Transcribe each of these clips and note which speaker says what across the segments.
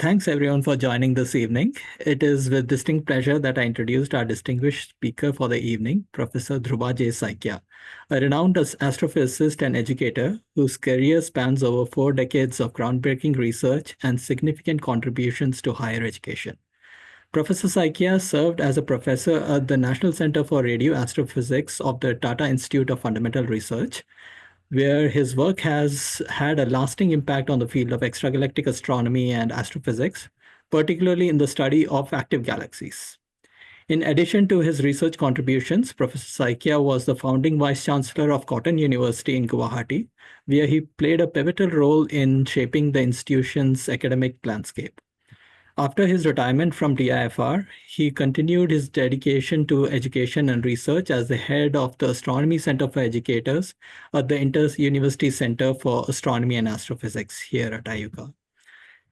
Speaker 1: Thanks everyone for joining this evening. It is with distinct pleasure that I introduced our distinguished speaker for the evening, Professor Dhruba J. Saikia, a renowned astrophysicist and educator whose career spans over 4 decades of groundbreaking research and significant contributions to higher education. Professor Saikia served as a professor at the National Center for Radio Astrophysics of the Tata Institute of Fundamental Research, where his work has had a lasting impact on the field of extragalactic astronomy and astrophysics, particularly in the study of active galaxies. In addition to his research contributions, Professor Saikia was the founding vice chancellor of Cotton University in Guwahati, where he played a pivotal role in shaping the institution's academic landscape. After his retirement from TIFR, he continued his dedication to education and research as the head of the Astronomy Center for Educators at the Inter-University Center for Astronomy and Astrophysics here at IUCAA.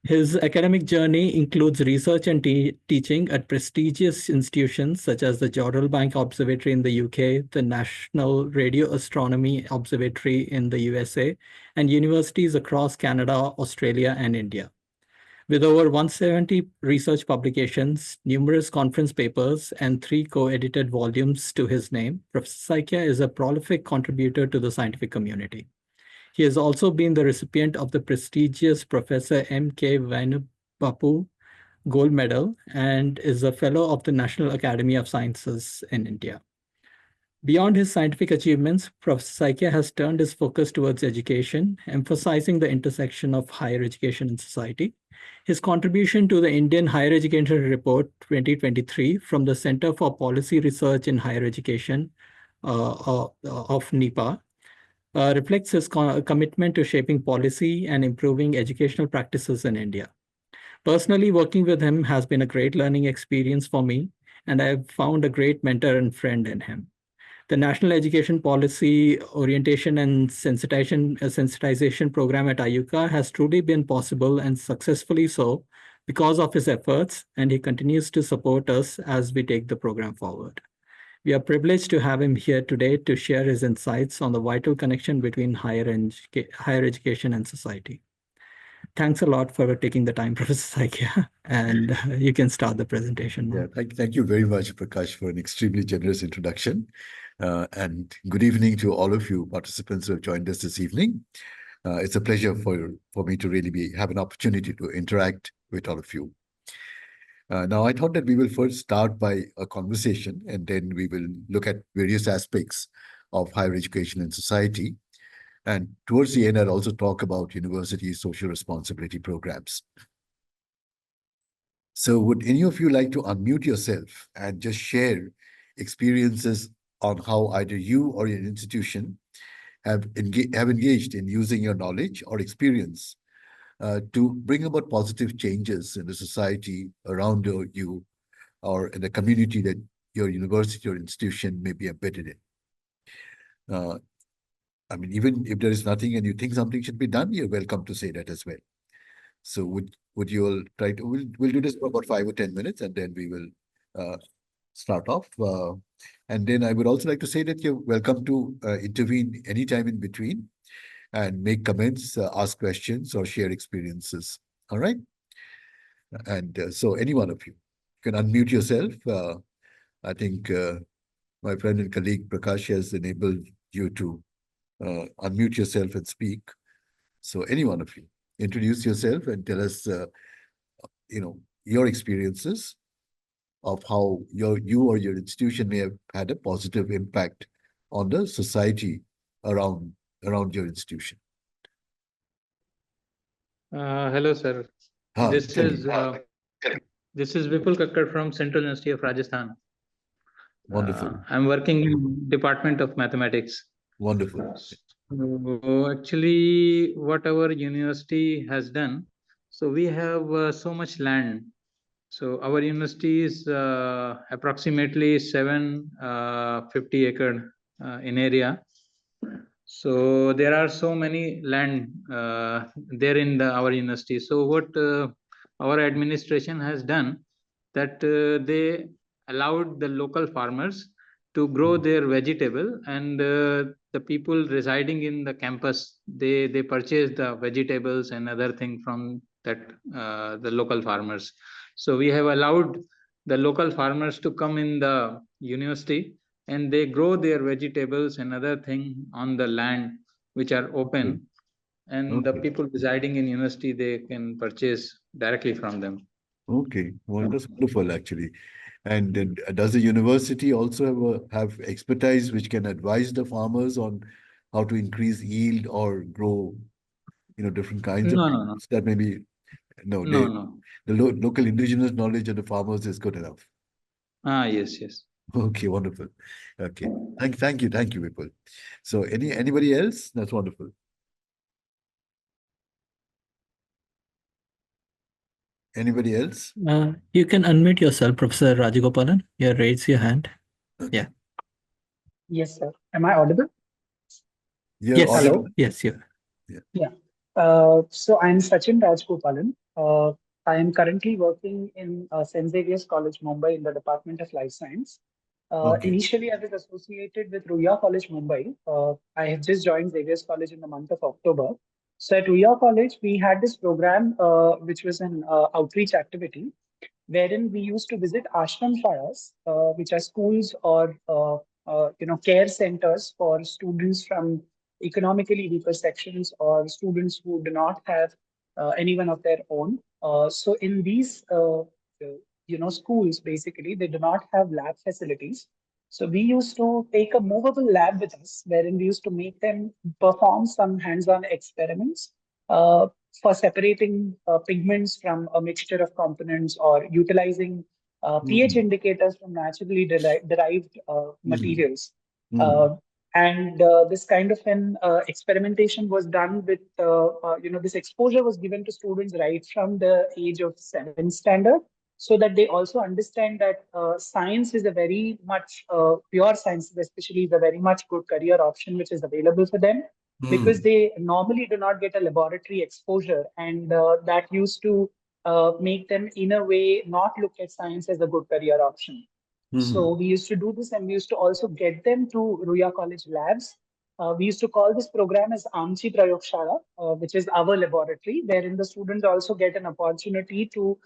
Speaker 1: His academic journey includes research and teaching at prestigious institutions such as the Jodrell Bank Observatory in the UK, the National Radio Astronomy Observatory in the USA, and universities across Canada, Australia, and India. With over 170 research publications, numerous conference papers, and 3 co-edited volumes to his name, Professor Saikia is a prolific contributor to the scientific community. He has also been the recipient of the prestigious Professor M.K. Vanubapu Gold Medal and is a fellow of the National Academy of Sciences in India. Beyond his scientific achievements, Professor Saikia has turned his focus towards education, emphasizing the intersection of higher education and society. His contribution to the Indian Higher Education Report 2023 from the Center for Policy Research in Higher Education of NEPA reflects his commitment to shaping policy and improving educational practices in India. Personally, working with him has been a great learning experience for me, and I have found a great mentor and friend in him. The National Education Policy Orientation and Sensitization Program at IUCAA has truly been possible and successfully so because of his efforts, and he continues to support us as we take the program forward. We are privileged to have him here today to share his insights on the vital connection between higher education and society. Thanks a lot for taking the time, Professor Saikia, and you can start the presentation now.
Speaker 2: Yeah, thank you very much, Prakash, for an extremely generous introduction. And good evening to all of you participants who have joined us this evening. It's a pleasure for me to really have an opportunity to interact with all of you. Now, I thought that we will first start by a conversation, and then we will look at various aspects of higher education and society. And towards the end, I'll also talk about university social responsibility programs. So would any of you like to unmute yourself and just share experiences on how either you or your institution have engaged in using your knowledge or experience to bring about positive changes in the society around you or in the community that your university or institution may be embedded in? I mean, even if there is nothing and you think something should be done, you're welcome to say that as well. So would you all try to, we'll do this for about 5 or 10 minutes and then we will start off. And then I would also like to say that you're welcome to intervene anytime in between and make comments, ask questions or share experiences. All right. And so any one of you can unmute yourself. I think my friend and colleague Prakash has enabled you to unmute yourself and speak. So any one of you, introduce yourself and tell us, your experiences of how you or your institution may have had a positive impact on the society around your institution.
Speaker 3: Hello, sir. This is Vipul Kakkad from Central University of Rajasthan.
Speaker 2: Wonderful.
Speaker 3: I'm working in Department of Mathematics.
Speaker 2: Wonderful.
Speaker 3: So actually, what our university has done, so we have so much land. So our university is approximately 750 acre in area. So there are so many land there in our university. So what our administration has done, that they allowed the local farmers to grow their vegetable, and the people residing in the campus, they purchase the vegetables and other thing from the local farmers. So we have allowed the local farmers to come in the university, and they grow their vegetables and other thing on the land which are open, and the people residing in university, they can purchase directly from them.
Speaker 2: Okay, well, that's wonderful actually. And then, does the university also have expertise which can advise the farmers on how to increase yield or grow, different kinds of
Speaker 3: No, no, no,
Speaker 2: crops that maybe no,
Speaker 3: no, no.
Speaker 2: the local indigenous knowledge of the farmers is good enough.
Speaker 3: Yes, yes.
Speaker 2: Okay, wonderful. Okay, thank you, Vipul. So, anybody else? That's wonderful. Anybody else?
Speaker 1: You can unmute yourself, Professor Rajagopalan. You raise your hand. Yeah.
Speaker 4: Yes, sir. Am I audible?
Speaker 2: You're
Speaker 1: Yes.
Speaker 2: audible.
Speaker 4: Hello?
Speaker 1: Yes, you.
Speaker 4: Yeah. So I'm Sachin Rajgopalan. I am currently working in St. Xavier's College, Mumbai, in the Department of Life Science.
Speaker 2: Okay.
Speaker 4: Initially, I was associated with Ruya College, Mumbai. I have just joined Xavier's College in the month of October. So at Ruya College, we had this program, which was an outreach activity, wherein we used to visit ashram shalas, which are schools or care centers for students from economically weaker sections or students who do not have anyone of their own. So in these schools, basically they do not have lab facilities. So we used to take a movable lab with us, wherein we used to make them perform some hands-on experiments. For separating pigments from a mixture of components or utilizing pH indicators from naturally derived materials. And this kind of an experimentation was done with, this exposure was given to students right from the age of 7th standard, so that they also understand that science is a very much, pure science especially, is a very much good career option which is available for them, because they normally do not get a laboratory exposure, and that used to make them in a way not look at science as a good career option. So we used to do this, and we used to also get them to Ruya College labs. We used to call this program as Amchi Prayogshala, which is our laboratory, wherein the students also get an opportunity to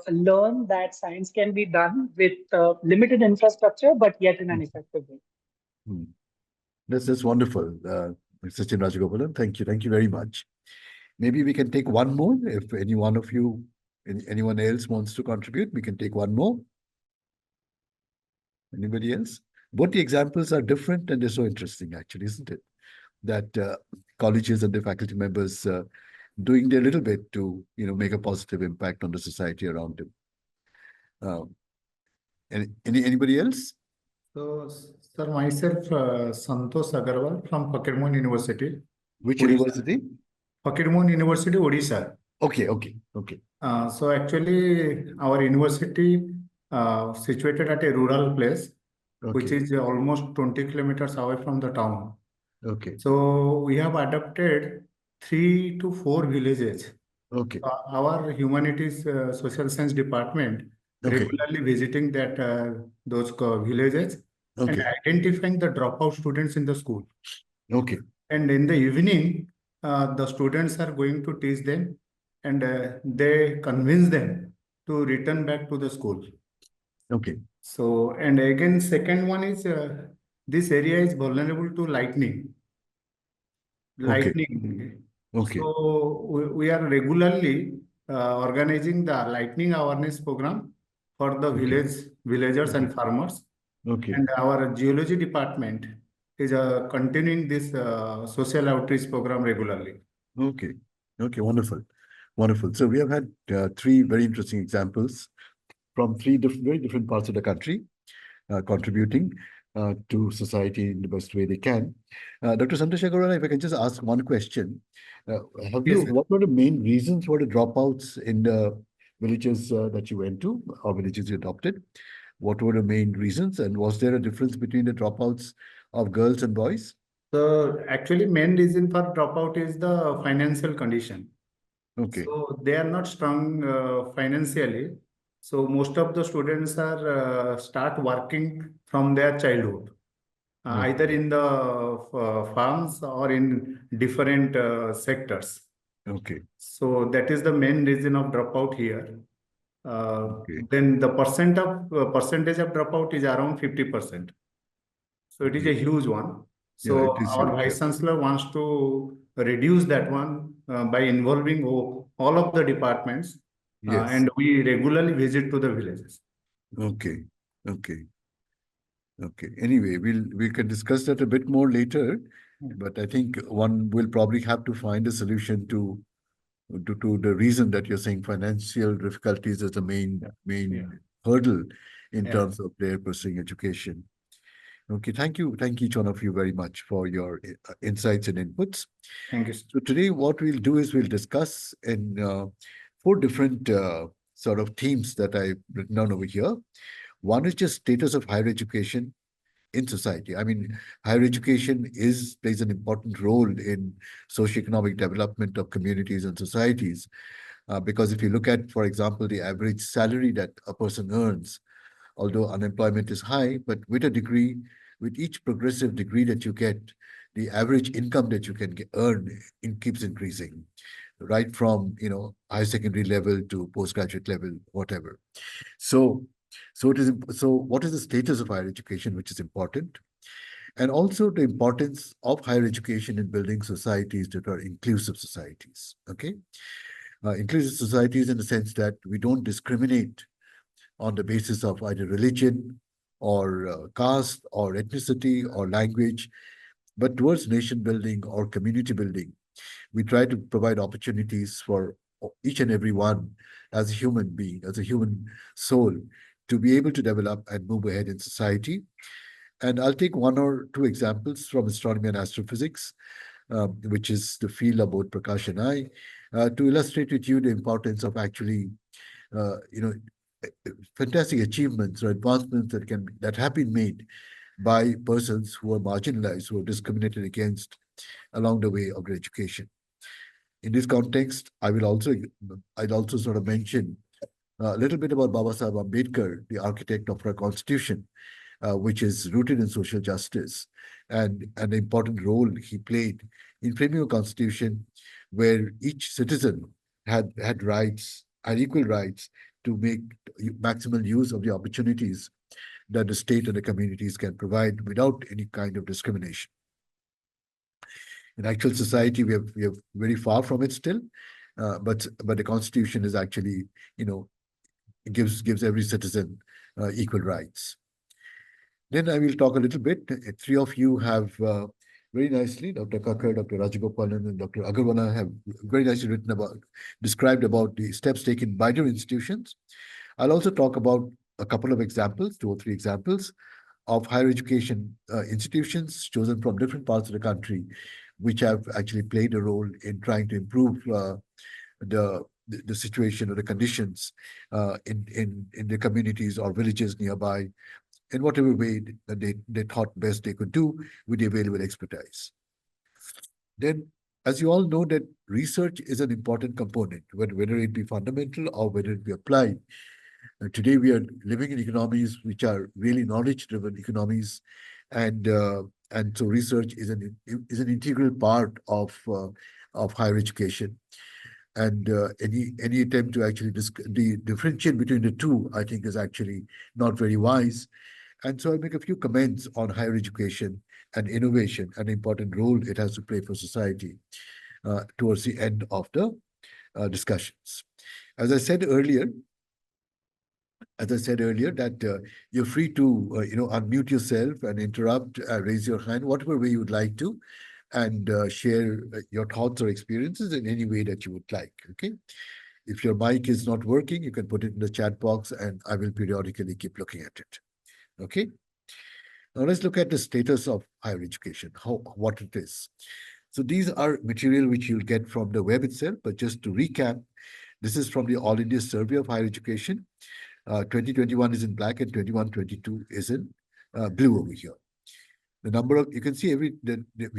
Speaker 4: learn that science can be done with limited infrastructure, but yet in an effective way.
Speaker 2: That's wonderful, Sachin Rajagopalan. Thank you very much. Maybe we can take one more. If any one of you, anyone else wants to contribute, we can take one more. Anybody else? Both the examples are different and they're so interesting, actually, isn't it? That colleges and their faculty members doing their little bit to, make a positive impact on the society around them. Anybody else?
Speaker 5: So, sir, myself, Santosh Agarwal from Fakirmon University.
Speaker 2: Which
Speaker 5: Odisha.
Speaker 2: university?
Speaker 5: Fakirmon University, Odisha.
Speaker 2: Okay.
Speaker 5: So actually, our university situated at a rural place, which is almost 20 kilometers away from the town.
Speaker 2: Okay.
Speaker 5: So we have adopted 3 to 4 villages.
Speaker 2: Okay.
Speaker 5: Our humanities social science department regularly visiting those villages and identifying the dropout students in the school.
Speaker 2: Okay.
Speaker 5: And in the evening, the students are going to teach them, and they convince them to return back to the school.
Speaker 2: Okay.
Speaker 5: So, and again, second one is this area is vulnerable to lightning.
Speaker 2: Okay.
Speaker 5: So we are regularly organizing the lightning awareness program for the villagers and farmers.
Speaker 2: Okay.
Speaker 5: And our geology department is continuing this social outreach program regularly.
Speaker 2: Okay. Wonderful. So we have had 3 very interesting examples from 3 very different parts of the country, contributing to society in the best way they can. Dr. Santosh Agarwal, if I can just ask one question. What were the main reasons for the dropouts in the villages that you went to, or villages you adopted? What were the main reasons, and was there a difference between the dropouts of girls and boys?
Speaker 5: So actually, main reason for dropout is the financial condition.
Speaker 2: Okay.
Speaker 5: So they are not strong financially. So most of the students are start working from their childhood, either in the farms or in different sectors.
Speaker 2: Okay.
Speaker 5: So that is the main reason of dropout here.
Speaker 2: Okay.
Speaker 5: Then the percentage of dropout is around 50%. So it is a huge one.
Speaker 2: Yeah,
Speaker 5: So
Speaker 2: it is
Speaker 5: our
Speaker 2: huge, yeah.
Speaker 5: Vice Chancellor wants to reduce that one by involving all of the departments.
Speaker 2: Yes.
Speaker 5: And we regularly visit to the villages.
Speaker 2: Okay. Okay. Okay. Anyway, we can discuss that a bit more later, but I think one will probably have to find a solution to the reason that you're saying financial difficulties is the main hurdle in terms of their pursuing education. Okay, thank you each one of you very much for your insights and inputs.
Speaker 5: Thank you.
Speaker 2: So today what we'll do is we'll discuss in 4 different sort of themes that I've written down over here. One is just status of higher education in society. I mean, higher education plays an important role in socioeconomic development of communities and societies. Because if you look at, for example, the average salary that a person earns, although unemployment is high, but with each progressive degree that you get, the average income that you can earn keeps increasing, right from higher secondary level to postgraduate level, whatever. So what is the status of higher education, which is important, and also the importance of higher education in building societies that are inclusive societies. Okay, inclusive societies in the sense that we don't discriminate on the basis of either religion or caste or ethnicity or language, but towards nation building or community building. We try to provide opportunities for each and every one as a human being, as a human soul, to be able to develop and move ahead in society. And I'll take 1 or 2 examples from astronomy and astrophysics, which is the field of both Prakash and I, to illustrate with you the importance of actually, fantastic achievements or advancements that have been made by persons who are marginalized, who are discriminated against along the way of their education. In this context, I'd also sort of mention a little bit about Baba Sahib Ambedkar, the architect of our constitution, which is rooted in social justice, and an important role he played in framing a constitution where each citizen had rights, had equal rights to make maximal use of the opportunities that the state and the communities can provide without any kind of discrimination. In actual society, we are very far from it still, but the Constitution is actually, gives every citizen equal rights. Then I will talk a little bit. 3 of you have very nicely, Dr. Kakar, Dr. Rajagopalan, and Dr. Agarwala have very nicely described about the steps taken by their institutions. I'll also talk about a couple of examples, 2 or 3 examples of higher education institutions chosen from different parts of the country, which have actually played a role in trying to improve the situation or the conditions in the communities or villages nearby, in whatever way that they thought best they could do with the available expertise. Then, as you all know, that research is an important component, whether it be fundamental or whether it be applied. Today, we are living in economies which are really knowledge-driven economies, and so research is an integral part of higher education. And any attempt to actually differentiate between the two, I think, is actually not very wise. And so I'll make a few comments on higher education and innovation and the important role it has to play for society towards the end of the discussions. As I said earlier, that you're free to unmute yourself and interrupt, raise your hand, whatever way you would like to, and share your thoughts or experiences in any way that you would like. Okay, if your mic is not working, you can put it in the chat box, and I will periodically keep looking at it. Okay. Now let's look at the status of higher education, what it is. So these are material which you'll get from the web itself, but just to recap, this is from the All India Survey of Higher Education. 2021 is in black and 21-22 is in blue over here. The number of, you can see we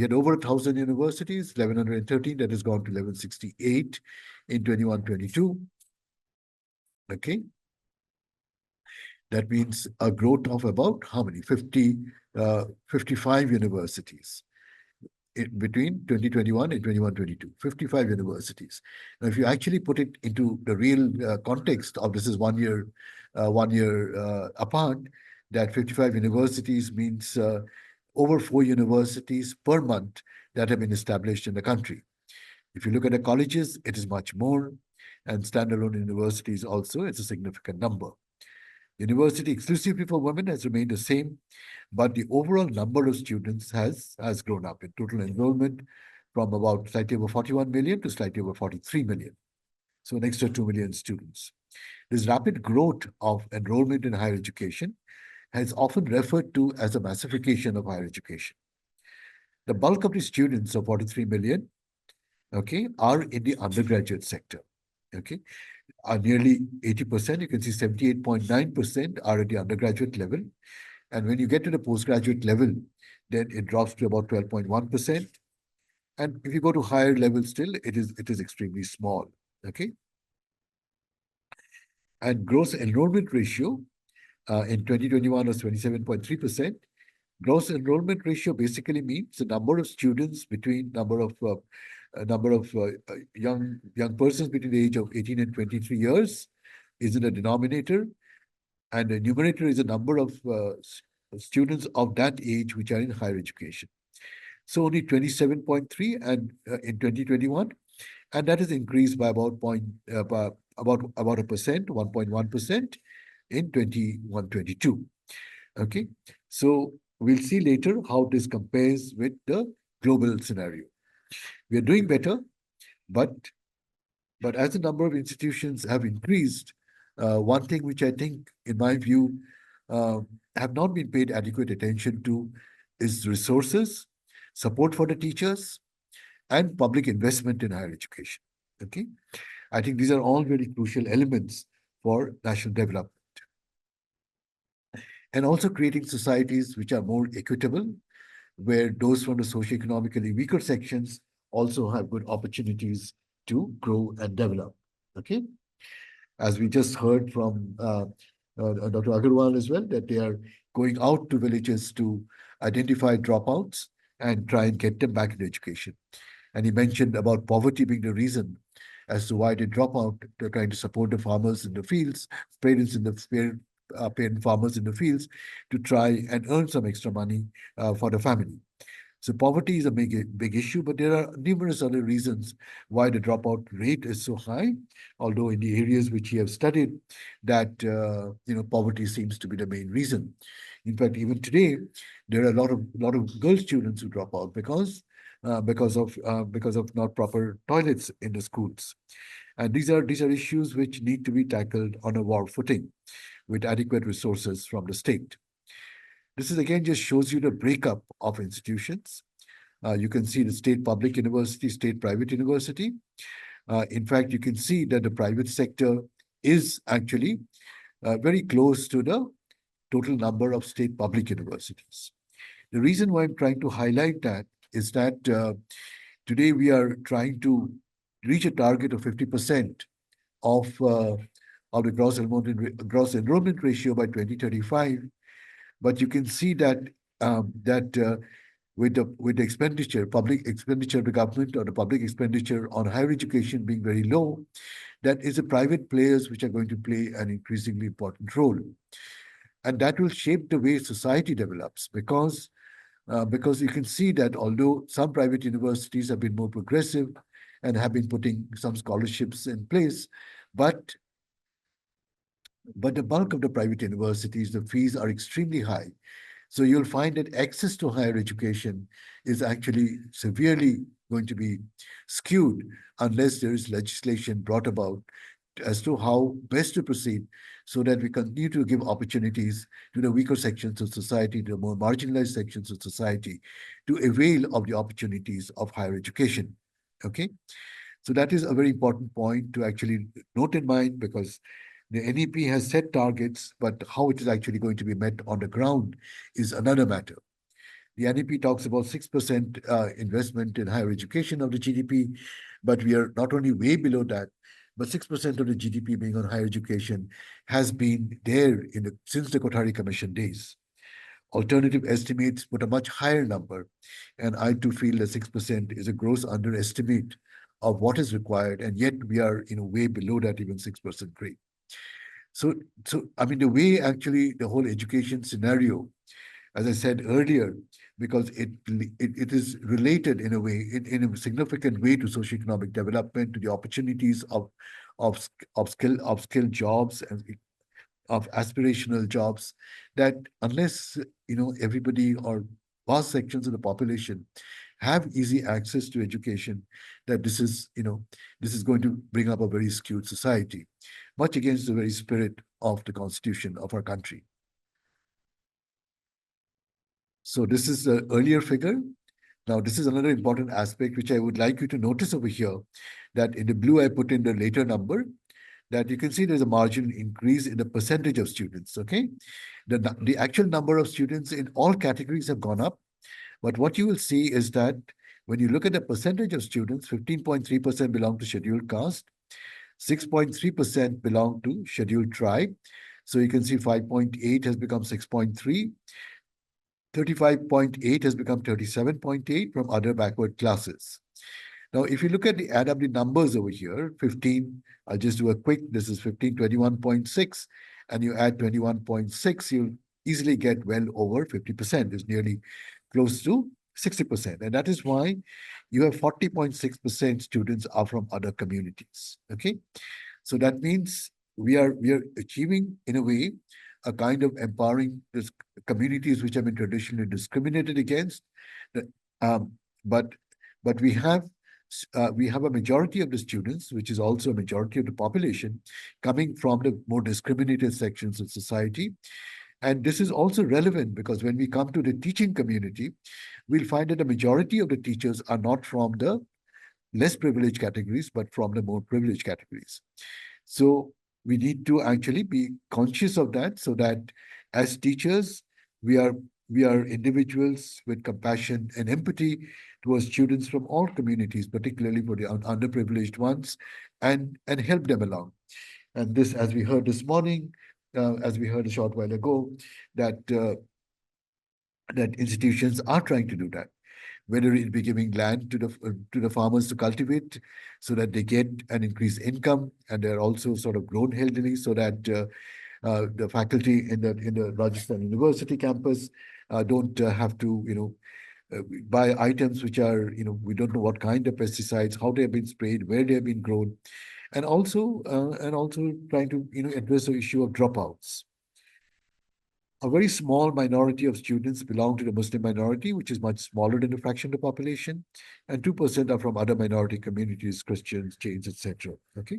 Speaker 2: had over 1,000 universities, 1,113, that has gone to 1,168 in 21-22. Okay. That means a growth of about how many? 55 universities. between 2021 and 21-22, 55 universities. Now, if you actually put it into the real context of this is 1 year, apart, that 55 universities means over 4 universities per month that have been established in the country. If you look at the colleges, it is much more, and standalone universities also, it's a significant number. University exclusively for women has remained the same, but the overall number of students has grown up in total enrollment from about slightly over 41 million to slightly over 43 million. So an extra 2 million students. This rapid growth of enrollment in higher education has often referred to as a massification of higher education. The bulk of the students of 43 million, okay, are in the undergraduate sector, okay. Nearly 80%, you can see 78.9% are at the undergraduate level. And when you get to the postgraduate level, then it drops to about 12.1%. And if you go to higher level still, it is extremely small, okay? And gross enrollment ratio in 2021 was 27.3%. Gross enrollment ratio basically means the number of students between number of young persons between the age of 18 and 23 years is in the denominator, and the numerator is the number of students of that age which are in higher education. So only 27.3 and in 2021, and that has increased by about a percent, 1.1% in 21-22. Okay, so we'll see later how this compares with the global scenario. We are doing better, but as the number of institutions have increased, one thing which I think, in my view, have not been paid adequate attention to is resources, support for the teachers, and public investment in higher education. Okay, I think these are all very crucial elements for national development. And also creating societies which are more equitable, where those from the socioeconomically weaker sections also have good opportunities to grow and develop. Okay, as we just heard from Dr. Agarwal as well, that they are going out to villages to identify dropouts and try and get them back into education. And he mentioned about poverty being the reason as to why they drop out. They're trying to support the farmers in the fields, parents in the parent farmers in the fields, to try and earn some extra money for the family. So poverty is a big issue, but there are numerous other reasons why the dropout rate is so high. Although in the areas which we have studied, that poverty seems to be the main reason. In fact, even today, there are a lot of girl students who drop out because of not proper toilets in the schools. And these are issues which need to be tackled on a war footing with adequate resources from the state. This is again just shows you the breakup of institutions. You can see the state public university, state private university. In fact, you can see that the private sector is actually very close to the total number of state public universities. The reason why I'm trying to highlight that is that today we are trying to reach a target of 50% of the gross enrollment ratio by 2035. But you can see that with the expenditure, public expenditure of the government, or the public expenditure on higher education being very low, that is the private players which are going to play an increasingly important role. And that will shape the way society develops, because you can see that although some private universities have been more progressive and have been putting some scholarships in place, but the bulk of the private universities, the fees are extremely high. So you'll find that access to higher education is actually severely going to be skewed unless there is legislation brought about as to how best to proceed, so that we continue to give opportunities to the weaker sections of society, to the more marginalized sections of society, to avail of the opportunities of higher education. Okay, so that is a very important point to actually note in mind, because the NEP has set targets, but how it is actually going to be met on the ground is another matter. The NEP talks about 6% investment in higher education of the GDP, but we are not only way below that, but 6% of the GDP being on higher education has been there since the Kothari Commission days. Alternative estimates put a much higher number, and I too feel that 6% is a gross underestimate of what is required, and yet we are way below that even 6% grade. So I mean, the way actually the whole education scenario, as I said earlier, because it is related in a way, in a significant way to socioeconomic development, to the opportunities of skill jobs and of aspirational jobs, that unless everybody or vast sections of the population have easy access to education, that this is going to bring up a very skewed society, much against the very spirit of the constitution of our country. So this is the earlier figure. Now, this is another important aspect which I would like you to notice over here, that in the blue I put in the later number, that you can see there's a marginal increase in the percentage of students, okay? The actual number of students in all categories have gone up, but what you will see is that when you look at the percentage of students, 15.3% belong to scheduled caste, 6.3% belong to scheduled tribe. So you can see 5.8 has become 6.3, 35.8 has become 37.8 from other backward classes. Now, if you look at add up the numbers over here, 15, I'll just do a quick, this is 15, 21.6, and you add 21.6, you'll easily get well over 50%, is nearly close to 60%. And that is why you have 40.6% students are from other communities, okay? So that means we are achieving, in a way, a kind of empowering these communities which have been traditionally discriminated against. But we have a majority of the students, which is also a majority of the population, coming from the more discriminated sections of society. And this is also relevant because when we come to the teaching community, we'll find that the majority of the teachers are not from the less privileged categories, but from the more privileged categories. So we need to actually be conscious of that, so that as teachers, we are individuals with compassion and empathy towards students from all communities, particularly for the underprivileged ones, and help them along. And this, as we heard this morning, as we heard a short while ago, that that institutions are trying to do that, whether it be giving land to the farmers to cultivate so that they get an increased income, and they're also sort of grown healthily, so that the faculty in the Rajasthan University campus don't have to buy items which are we don't know what kind of pesticides, how they have been sprayed, where they have been grown, and also trying to address the issue of dropouts. A very small minority of students belong to the Muslim minority, which is much smaller than the fraction of the population, and 2% are from other minority communities, Christians, Jains, etc. Okay,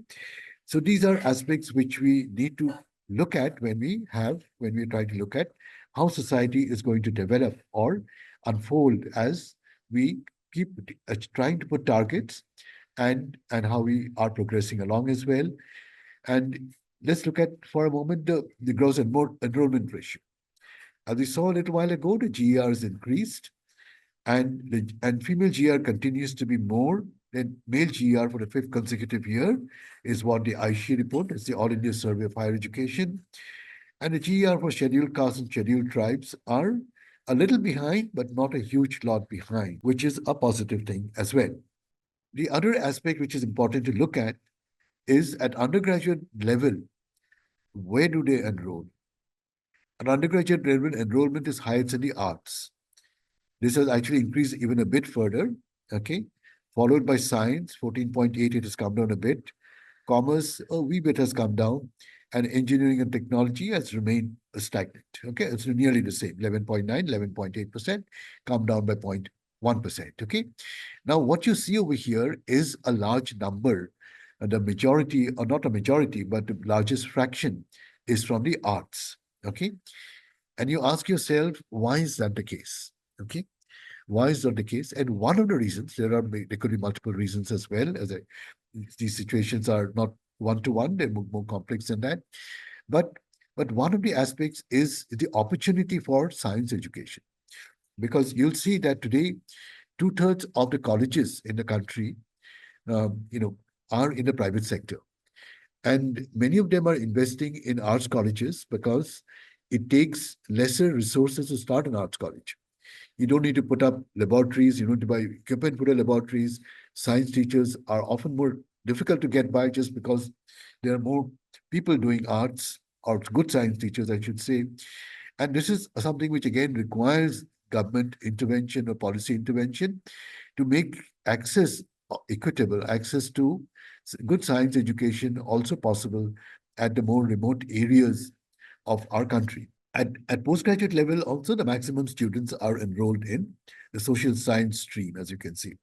Speaker 2: so these are aspects which we need to look at when we try to look at how society is going to develop or unfold as we keep trying to put targets, and how we are progressing along as well. And let's look at for a moment the gross enrollment ratio. As we saw a little while ago, the GERs increased, and female GR continues to be more than male GR for the 5th consecutive year, is what the ISHE report, it's the All India Survey of Higher Education. And the GR for scheduled castes and scheduled tribes are a little behind, but not a huge lot behind, which is a positive thing as well. The other aspect which is important to look at is at undergraduate level, where do they enroll? At undergraduate level, enrollment is highest in the arts. This has actually increased even a bit further, okay? Followed by science, 14.8, it has come down a bit. Commerce, a wee bit has come down. And engineering and technology has remained stagnant, okay? It's nearly the same, 11.9, 11.8%, come down by 0.1%, okay? Now, what you see over here is a large number. The majority, or not a majority, but the largest fraction is from the arts, okay? And you ask yourself, why is that the case? Okay, why is that the case? And one of the reasons, there could be multiple reasons as well, as these situations are not one-to-one, they're more complex than that. But one of the aspects is the opportunity for science education. Because you'll see that today, 2/3 of the colleges in the country, are in the private sector. And many of them are investing in arts colleges because it takes lesser resources to start an arts college. You don't need to put up laboratories, you don't need to buy equipment for the laboratories. Science teachers are often more difficult to get by just because there are more people doing arts, or good science teachers, I should say. And this is something which again requires government intervention or policy intervention to make access equitable, access to good science education also possible at the more remote areas of our country. At postgraduate level, also the maximum students are enrolled in the social science stream, as you can see,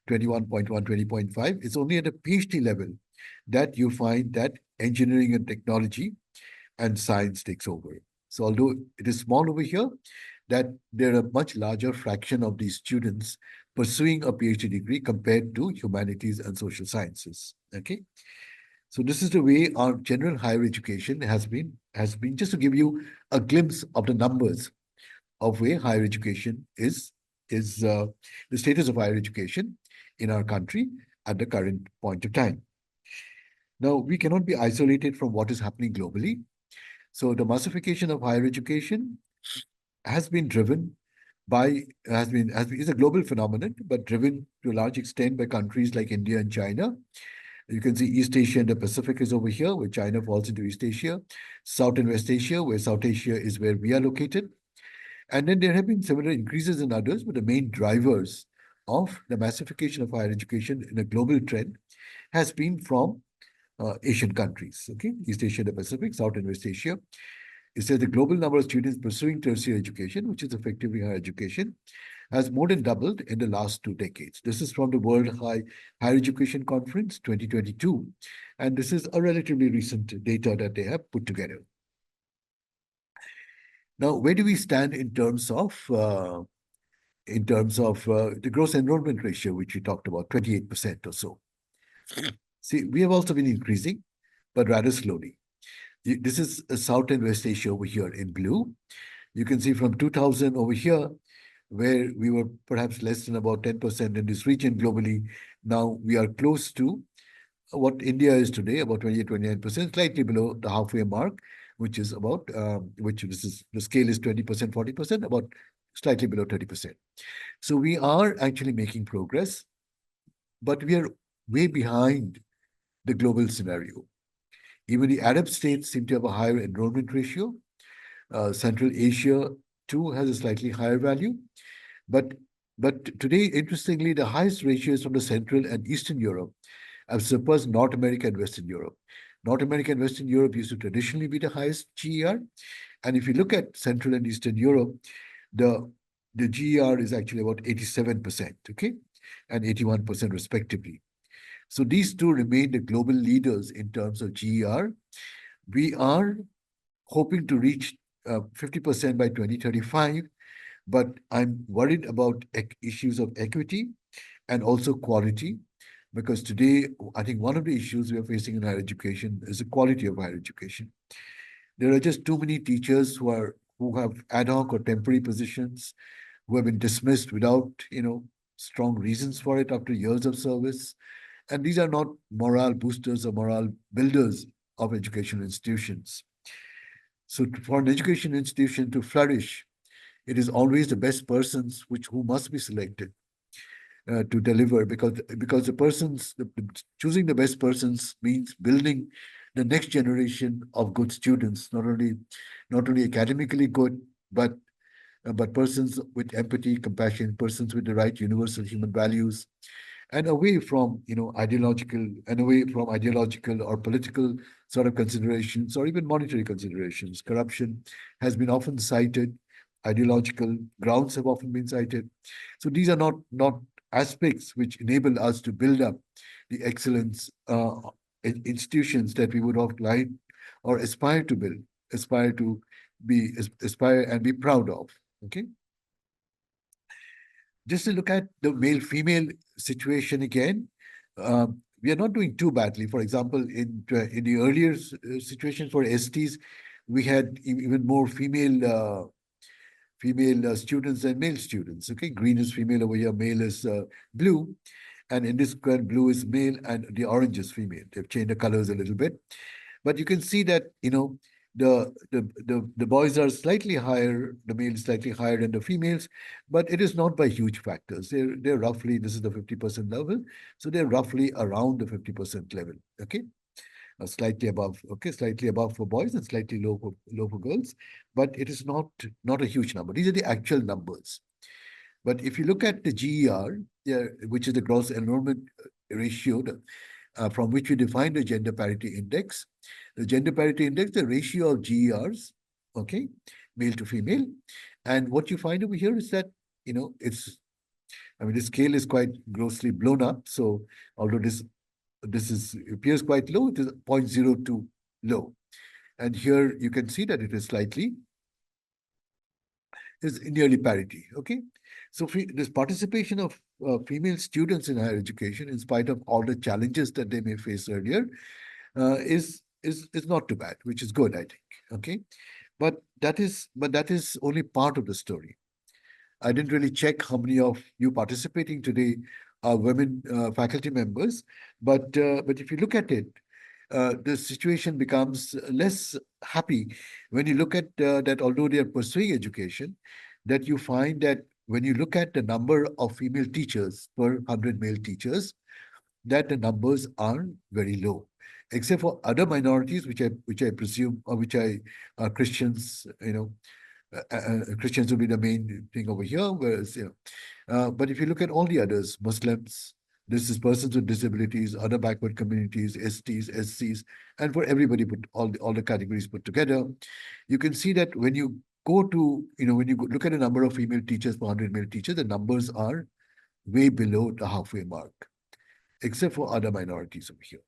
Speaker 2: 21.1, 20.5. It's only at a PhD level that you find that engineering and technology and science takes over. So although it is small over here, that there are a much larger fraction of these students pursuing a PhD degree compared to humanities and social sciences. Okay. So this is the way our general higher education has been, just to give you a glimpse of the numbers of where higher education is the status of higher education in our country at the current point of time. Now, we cannot be isolated from what is happening globally. So the massification of higher education has been driven by, is a global phenomenon, but driven to a large extent by countries like India and China. You can see East Asia and the Pacific is over here, where China falls into East Asia. South and West Asia, where South Asia is where we are located. And then there have been similar increases in others, but the main drivers of the massification of higher education in a global trend has been from Asian countries, okay? East Asia, the Pacific, South and West Asia. It says the global number of students pursuing tertiary education, which is effectively higher education, has more than doubled in the last 2 decades. This is from the World Higher Education Conference 2022, and this is a relatively recent data that they have put together. Now, where do we stand in terms of the gross enrollment ratio, which we talked about, 28% or so? See, we have also been increasing, but rather slowly. This is South and West Asia over here in blue. You can see from 2000 over here, where we were perhaps less than about 10% in this region globally. Now we are close to what India is today, about 28, 29%, slightly below the halfway mark, which is about, the scale is 20%, 40%, about slightly below 30%. So we are actually making progress, but we are way behind the global scenario. Even the Arab states seem to have a higher enrollment ratio. Central Asia too has a slightly higher value. But today, interestingly, the highest ratios from the Central and Eastern Europe have surpassed North America and Western Europe. North America and Western Europe used to traditionally be the highest GER. And if you look at Central and Eastern Europe, the GER is actually about 87%, okay? And 81% respectively. So these two remain the global leaders in terms of GER. We are hoping to reach 50% by 2035, but I'm worried about issues of equity and also quality, because today, I think one of the issues we are facing in higher education is the quality of higher education. There are just too many teachers who have ad hoc or temporary positions, who have been dismissed without, strong reasons for it after years of service. And these are not morale boosters or morale builders of educational institutions. So for an education institution to flourish, it is always the best persons who must be selected to deliver, because choosing the best persons means building the next generation of good students, not only academically good, but persons with empathy, compassion, persons with the right universal human values, and away from ideological or political sort of considerations, or even monetary considerations. Corruption has been often cited. Ideological grounds have often been cited. So these are not aspects which enable us to build up the excellence institutions that we would have liked or aspire to build, aspire and be proud of. Okay. Just to look at the male-female situation again, we are not doing too badly. For example, in the earlier situation for STs, we had even more female students than male students. Okay, green is female over here, male is blue, and in this square, blue is male and the orange is female. They've changed the colors a little bit, but you can see that the boys are slightly higher, the males slightly higher than the females, but it is not by huge factors. They're roughly, this is the 50% level, so they're roughly around the 50% level. Okay, slightly above. Okay, slightly above for boys and slightly low for girls, but it is not a huge number. These are the actual numbers. But if you look at the GER, yeah, which is the gross enrollment ratio, from which we define the gender parity index. The gender parity index, the ratio of GERs, okay, male to female. And what you find over here is that, it's, I mean, the scale is quite grossly blown up. So although this appears quite low, it is 0.02 low. And here you can see that it is nearly parity, okay? So this participation of female students in higher education, in spite of all the challenges that they may face earlier, is not too bad, which is good, I think. Okay, but that is only part of the story. I didn't really check how many of you participating today are women faculty members, but if you look at it, the situation becomes less happy when you look at that. Although they are pursuing education, that you find that when you look at the number of female teachers per 100 male teachers, that the numbers are very low, except for other minorities, which I presume, or which Christians, Christians will be the main thing over here. Whereas, but if you look at all the others, Muslims, this is persons with disabilities, other backward communities, STs, SCs, and for everybody, put all the categories put together, you can see that when you go to, when you look at the number of female teachers per 100 male teachers, the numbers are way below the halfway mark, except for other minorities over here.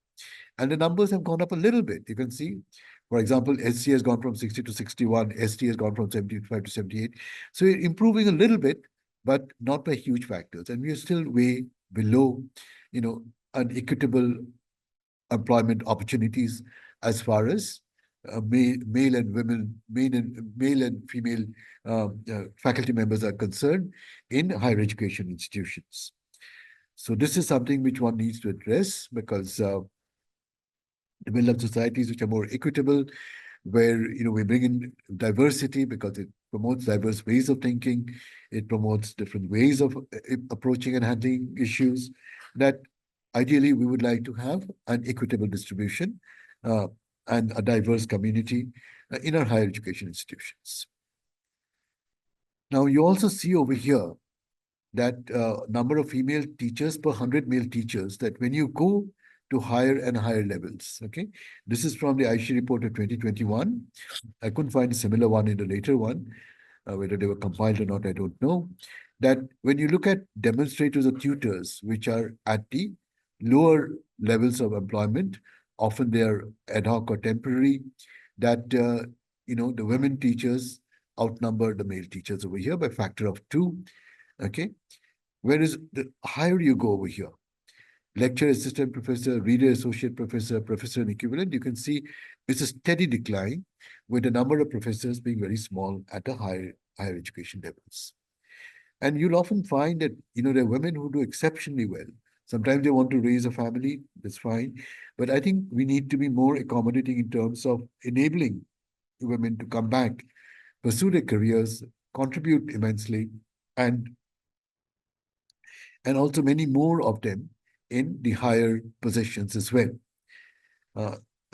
Speaker 2: And the numbers have gone up a little bit. You can see, for example, SC has gone from 60 to 61, ST has gone from 75 to 78. So we're improving a little bit, but not by huge factors. And we are still way below, unequitable employment opportunities as far as male and female faculty members are concerned in higher education institutions. So this is something which one needs to address, because to build up societies which are more equitable, where we bring in diversity, because it promotes diverse ways of thinking, it promotes different ways of approaching and handling issues, that ideally we would like to have an equitable distribution and a diverse community in our higher education institutions. Now, you also see over here that number of female teachers per 100 male teachers, that when you go to higher and higher levels, okay? This is from the ISHE report of 2021. I couldn't find a similar one in the later one. Whether they were compiled or not, I don't know. That when you look at demonstrators or tutors, which are at the lower levels of employment, often they are ad hoc or temporary, that, the women teachers outnumber the male teachers over here by a factor of 2, okay? Whereas the higher you go over here, lecturer, assistant professor, reader, associate professor, professor and equivalent, you can see it's a steady decline, with the number of professors being very small at the higher education levels. And you'll often find that, there are women who do exceptionally well. Sometimes they want to raise a family, that's fine. But I think we need to be more accommodating in terms of enabling women to come back, pursue their careers, contribute immensely, and also many more of them in the higher positions as well.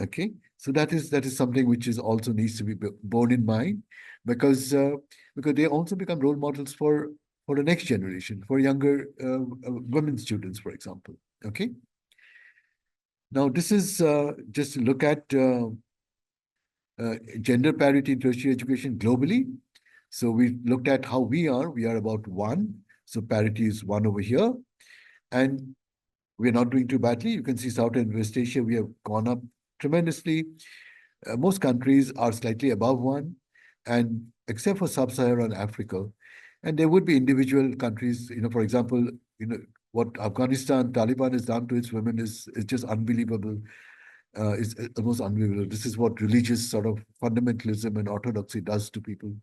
Speaker 2: Okay, so that is something which is also needs to be borne in mind, because they also become role models for the next generation, for younger women students, for example. Okay. Now this is just to look at gender parity in tertiary education globally. So we looked at how we are about 1. So parity is 1 over here, and we're not doing too badly. You can see South and West Asia, we have gone up tremendously. Most countries are slightly above 1, and except for Sub-Saharan Africa, and there would be individual countries, for example, what Afghanistan, Taliban has done to its women is just unbelievable. It's almost unbelievable. This is what religious sort of fundamentalism and orthodoxy does to people,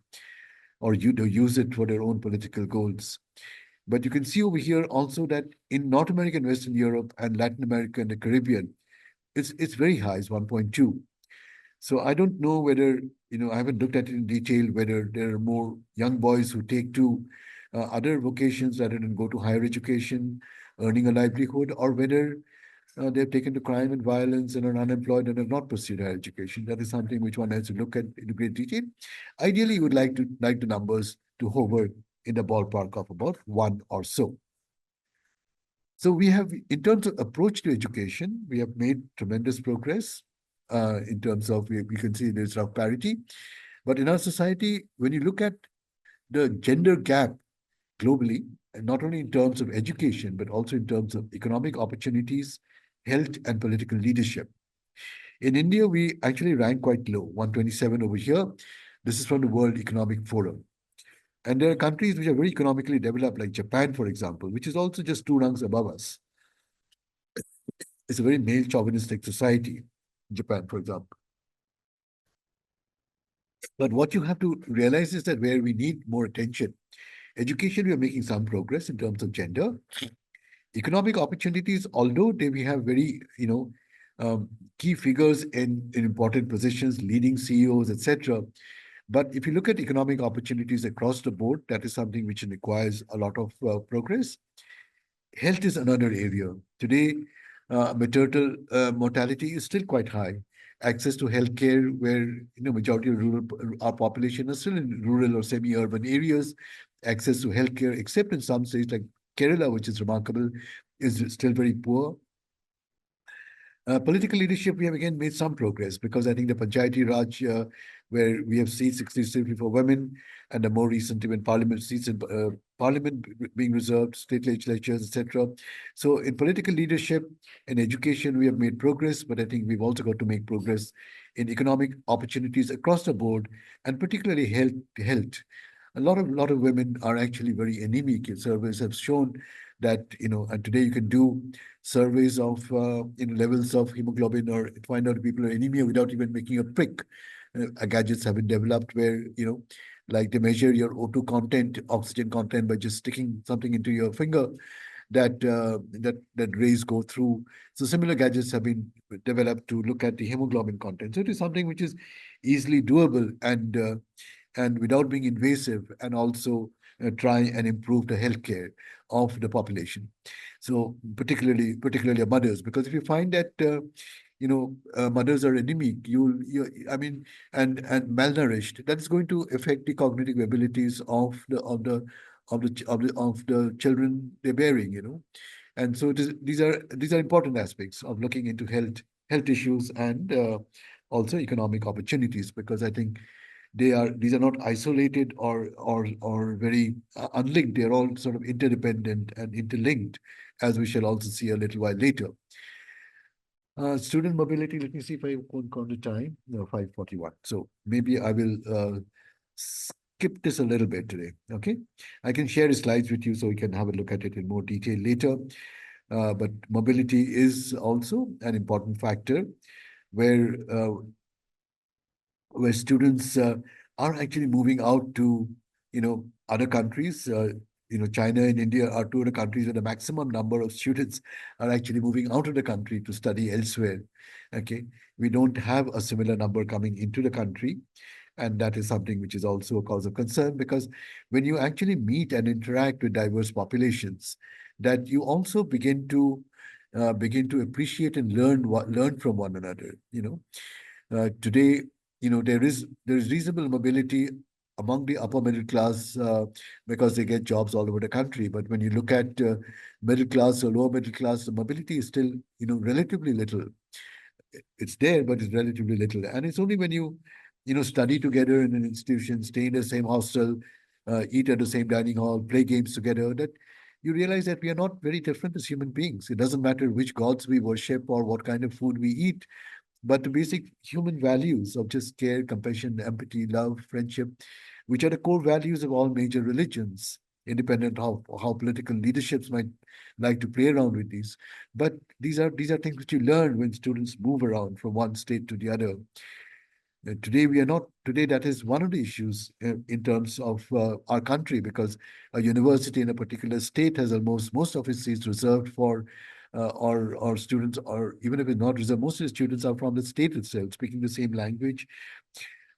Speaker 2: or use it for their own political goals. But you can see over here also that in North America and Western Europe and Latin America and the Caribbean, it's very high, it's 1.2. So I don't know whether, I haven't looked at it in detail, whether there are more young boys who take to other vocations rather than go to higher education, earning a livelihood, or whether they've taken to crime and violence and are unemployed and have not pursued higher education. That is something which one has to look at in great detail. Ideally, you would like the numbers to hover in the ballpark of about one or so. So we have, in terms of approach to education, we have made tremendous progress in terms of, we can see there's rough parity. But in our society, when you look at the gender gap globally, and not only in terms of education, but also in terms of economic opportunities, health, and political leadership. In India, we actually rank quite low, 127 over here. This is from the World Economic Forum. And there are countries which are very economically developed, like Japan, for example, which is also just 2 rungs above us. It's a very male chauvinistic society, Japan, for example. But what you have to realize is that where we need more attention, education, we are making some progress in terms of gender. Economic opportunities, although we have very, key figures in important positions, leading CEOs, etc. But if you look at economic opportunities across the board, that is something which requires a lot of progress. Health is another area. Today, maternal mortality is still quite high. Access to healthcare, where majority of our population is still in rural or semi-urban areas. Access to healthcare, except in some states like Kerala, which is remarkable, is still very poor. Political leadership, we have again made some progress because I think the Panchayati Raj, where we have seats exclusively for women, and the more recent even parliament seats in parliament being reserved, state legislatures, etc. So in political leadership and education, we have made progress, but I think we've also got to make progress in economic opportunities across the board, and particularly health. A lot of women are actually very anemic. Surveys have shown that, and today you can do surveys of levels of hemoglobin or find out if people are anemia without even making a prick. Gadgets have been developed where, like they measure your O2 content, oxygen content by just sticking something into your finger, that rays go through. So similar gadgets have been developed to look at the hemoglobin content. So it is something which is easily doable and without being invasive, and also try and improve the healthcare of the population. So particularly mothers, because if you find that mothers are anemic, and malnourished, that is going to affect the cognitive abilities of the children they're bearing. And so these are important aspects of looking into health issues and also economic opportunities, because I think these are not isolated or very unlinked. They're all sort of interdependent and interlinked, as we shall also see a little while later. Student mobility, let me see if I won't count the time. No, 5:41. So maybe I will skip this a little bit today, okay? I can share the slides with you so you can have a look at it in more detail later. But mobility is also an important factor where students are actually moving out to, other countries. China and India are two of the countries where the maximum number of students are actually moving out of the country to study elsewhere. Okay, we don't have a similar number coming into the country. And that is something which is also a cause of concern, because when you actually meet and interact with diverse populations, that you also begin to appreciate and learn from one another. Today, there is reasonable mobility among the upper middle class because they get jobs all over the country. But when you look at middle class or lower middle class, the mobility is still, relatively little. It's there, but it's relatively little. And it's only when you study together in an institution, stay in the same hostel, eat at the same dining hall, play games together, that you realize that we are not very different as human beings. It doesn't matter which gods we worship or what kind of food we eat, but the basic human values of just care, compassion, empathy, love, friendship, which are the core values of all major religions, independent of how political leaderships might like to play around with these. But these are things which you learn when students move around from one state to the other. Today that is one of the issues in terms of our country, because a university in a particular state has almost most of its seats reserved for or students, or even if it's not reserved, most of the students are from the state itself, speaking the same language,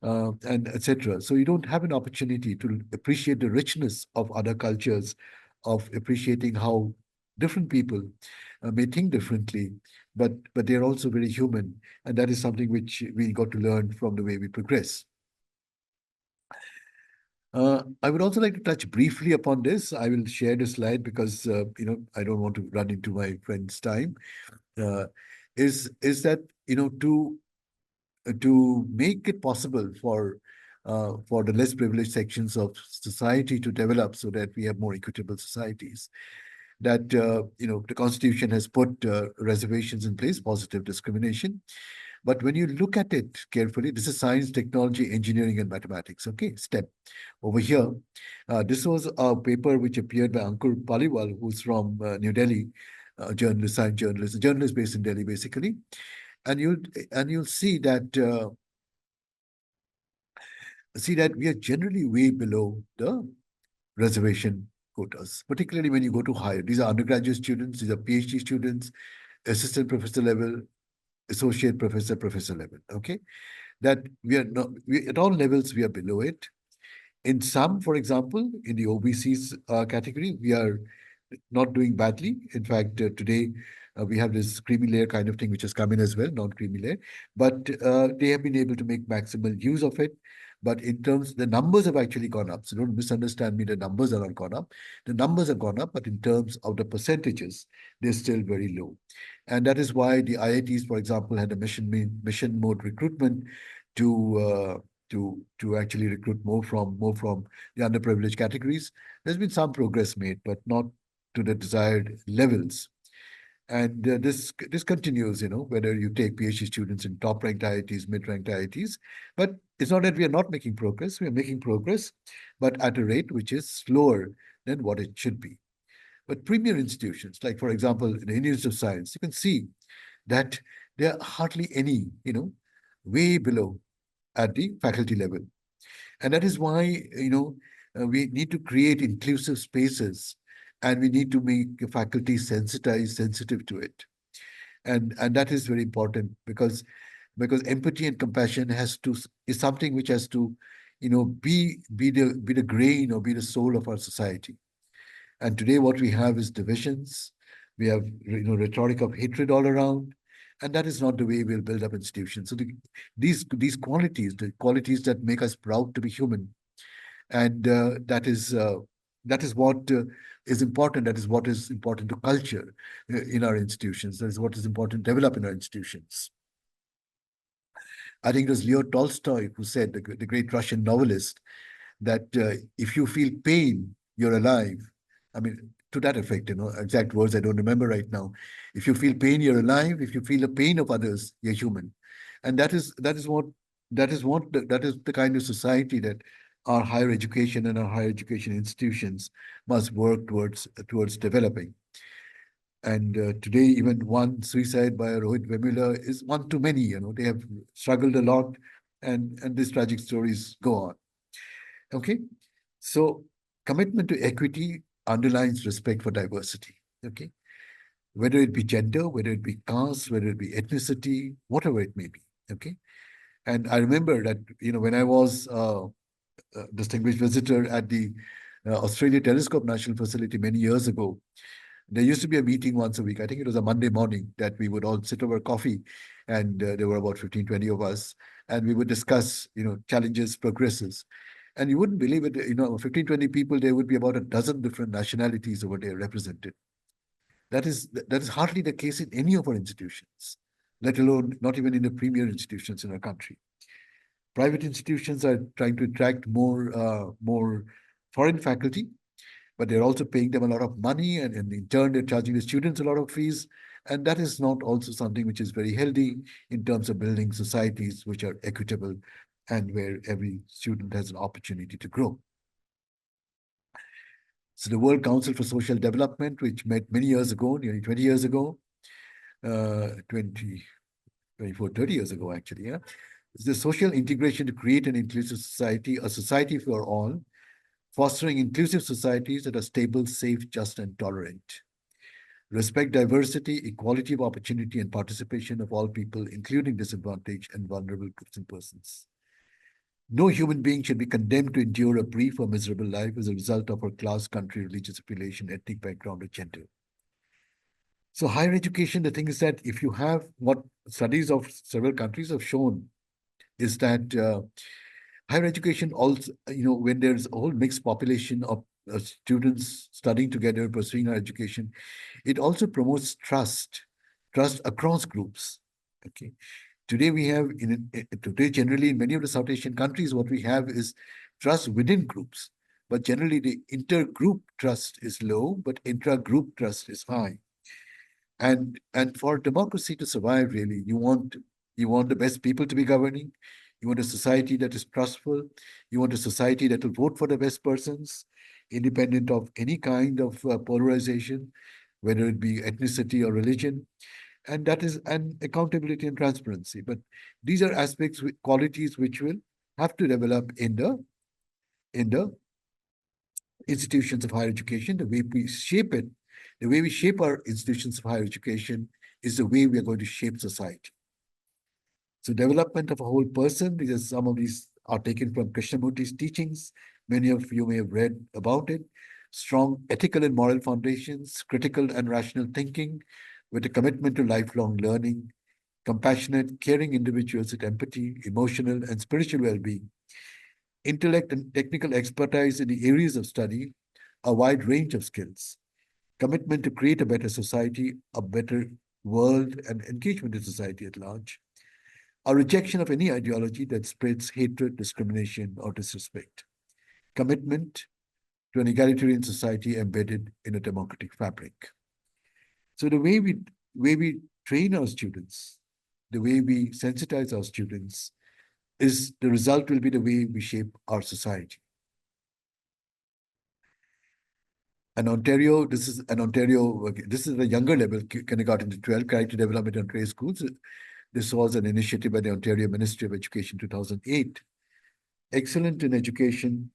Speaker 2: and etc. So you don't have an opportunity to appreciate the richness of other cultures, of appreciating how different people may think differently, but they're also very human, and that is something which we got to learn from the way we progress. I would also like to touch briefly upon this. I will share the slide because I don't want to run into my friend's time. Is that to make it possible for the less privileged sections of society to develop so that we have more equitable societies, that the Constitution has put reservations in place, positive discrimination. But when you look at it carefully, this is science, technology, engineering, and mathematics. Okay, STEM. Over here, this was a paper which appeared by Ankur Paliwal, who's from New Delhi, journalist, science journalist, a journalist based in Delhi, basically. And you'll see that we are generally way below the reservation quotas, particularly when you go to higher. These are undergraduate students, these are PhD students, assistant professor level, associate professor, professor level. Okay, that we are not, at all levels we are below it. In some, for example, in the OBCs category, we are not doing badly. In fact, today we have this creamy layer kind of thing which has come in as well, non-creamy layer, but they have been able to make maximal use of it. But in terms, the numbers have actually gone up. So don't misunderstand me, the numbers are not gone up. The numbers have gone up, but in terms of the percentages, they're still very low. And that is why the IITs, for example, had a mission mode recruitment to actually recruit more from the underprivileged categories. There's been some progress made, but not to the desired levels. And this continues, whether you take PhD students in top-ranked IITs, mid-ranked IITs. But it's not that we are not making progress. We are making progress, but at a rate which is slower than what it should be. But premier institutions, like, for example, in the Indian Institute of Science, you can see that there are hardly any, way below at the faculty level. And that is why, we need to create inclusive spaces, and we need to make the faculty sensitized, sensitive to it. And that is very important because empathy and compassion is something which has to, be the grain or be the soul of our society. And today what we have is divisions. We have, rhetoric of hatred all around. And that is not the way we'll build up institutions. So these qualities, the qualities that make us proud to be human, and that is what is important. That is what is important to culture in our institutions. That is what is important to develop in our institutions. I think it was Leo Tolstoy who said, the great Russian novelist, that if you feel pain, you're alive. I mean, to that effect, exact words I don't remember right now. If you feel pain, you're alive. If you feel the pain of others, you're human. And that is the kind of society that our higher education and our higher education institutions must work towards developing. And today, even one suicide by Rohit Vemula is one too many. They have struggled a lot, and these tragic stories go on. Okay, so commitment to equity underlines respect for diversity. Okay, whether it be gender, whether it be caste, whether it be ethnicity, whatever it may be. Okay, and I remember that when I was a distinguished visitor at the Australia Telescope National Facility many years ago, there used to be a meeting once a week. I think it was a Monday morning that we would all sit over coffee, and there were about 15, 20 of us, and we would discuss, challenges, progresses. And you wouldn't believe it, 15, 20 people, there would be about a dozen different nationalities over there represented. That is hardly the case in any of our institutions, let alone not even in the premier institutions in our country. Private institutions are trying to attract more foreign faculty, but they're also paying them a lot of money, and in turn, they're charging the students a lot of fees. And that is not also something which is very healthy in terms of building societies which are equitable and where every student has an opportunity to grow. So the World Council for Social Development, which met many years ago, nearly 20 years ago, 24, 30 years ago, actually, yeah, is the social integration to create an inclusive society, a society for all, fostering inclusive societies that are stable, safe, just, and tolerant. respect diversity, equality of opportunity, and participation of all people, including disadvantaged and vulnerable groups and persons. No human being should be condemned to endure a brief or miserable life as a result of her class, country, religious affiliation, ethnic background, or gender. So higher education, the thing is that if you have what studies of several countries have shown is that higher education also, when there's a whole mixed population of students studying together, pursuing higher education, it also promotes trust across groups. Okay. Today we have, today generally in many of the South Asian countries, what we have is trust within groups. But generally the intergroup trust is low, but intra-group trust is high. And for democracy to survive, really, you want the best people to be governing. You want a society that is trustful. You want a society that will vote for the best persons, independent of any kind of polarization, whether it be ethnicity or religion. And that is an accountability and transparency. But these are aspects, qualities which will have to develop in the institutions of higher education. The way we shape it, the way we shape our institutions of higher education is the way we are going to shape society. So development of a whole person, some of these are taken from Krishnamurti's teachings. Many of you may have read about it. Strong ethical and moral foundations, critical and rational thinking, with a commitment to lifelong learning, compassionate, caring individuals with empathy, emotional and spiritual well-being, intellect and technical expertise in the areas of study, a wide range of skills, commitment to create a better society, a better world, and engagement in society at large, a rejection of any ideology that spreads hatred, discrimination, or disrespect, commitment to an egalitarian society embedded in a democratic fabric. So the way we train our students, the way we sensitize our students, is the result will be the way we shape our society. And Ontario, this is a younger level, kindergarten to 12, character development in Ontario schools. This was an initiative by the Ontario Ministry of Education 2008. Excellent in education,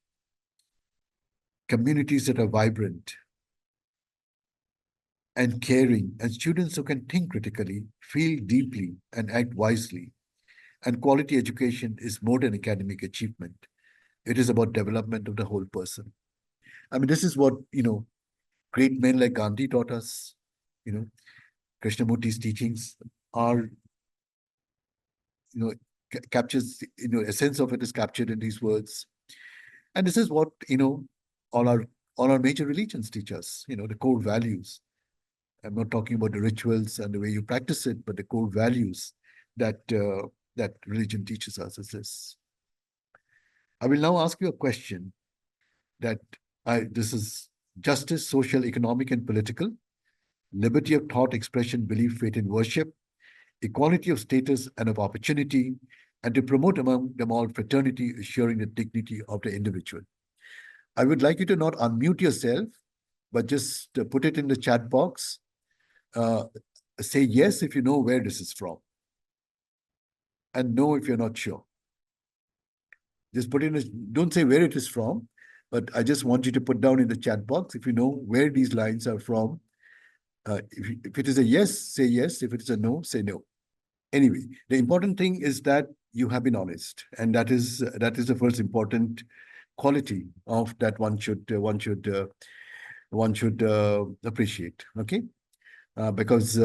Speaker 2: communities that are vibrant and caring, and students who can think critically, feel deeply, and act wisely. And quality education is more than academic achievement. It is about development of the whole person. I mean, this is what, great men like Gandhi taught us. Krishnamurti's teachings are, captures, essence of it is captured in these words. And this is what, all our major religions teach us, the core values. I'm not talking about the rituals and the way you practice it, but the core values that that religion teaches us is this. I will now ask you a question that this is justice, social, economic, and political, liberty of thought, expression, belief, faith, and worship, equality of status and of opportunity, and to promote among them all fraternity, assuring the dignity of the individual. I would like you to not unmute yourself, but just put it in the chat box. Say yes if you know where this is from, and no if you're not sure. Just put in, don't say where it is from, but I just want you to put down in the chat box if you know where these lines are from. If it is a yes, say yes. If it is a no, say no. Anyway, the important thing is that you have been honest, and that is the first important quality of that one should appreciate. Okay, because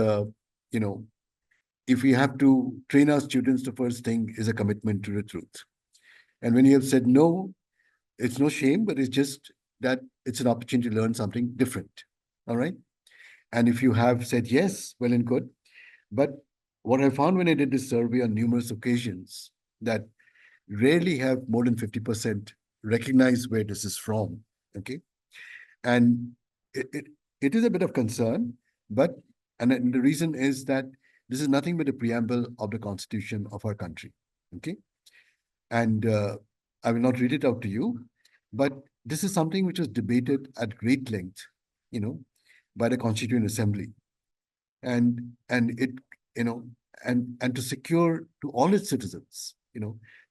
Speaker 2: if we have to train our students, the first thing is a commitment to the truth. And when you have said no, it's no shame, but it's just that it's an opportunity to learn something different. All right. And if you have said yes, well and good. But what I found when I did this survey on numerous occasions, that rarely have more than 50% recognize where this is from. Okay. And it is a bit of concern, and the reason is that this is nothing but a preamble of the Constitution of our country. Okay. And I will not read it out to you, but this is something which was debated at great length, by the Constituent Assembly. And it, and to secure to all its citizens,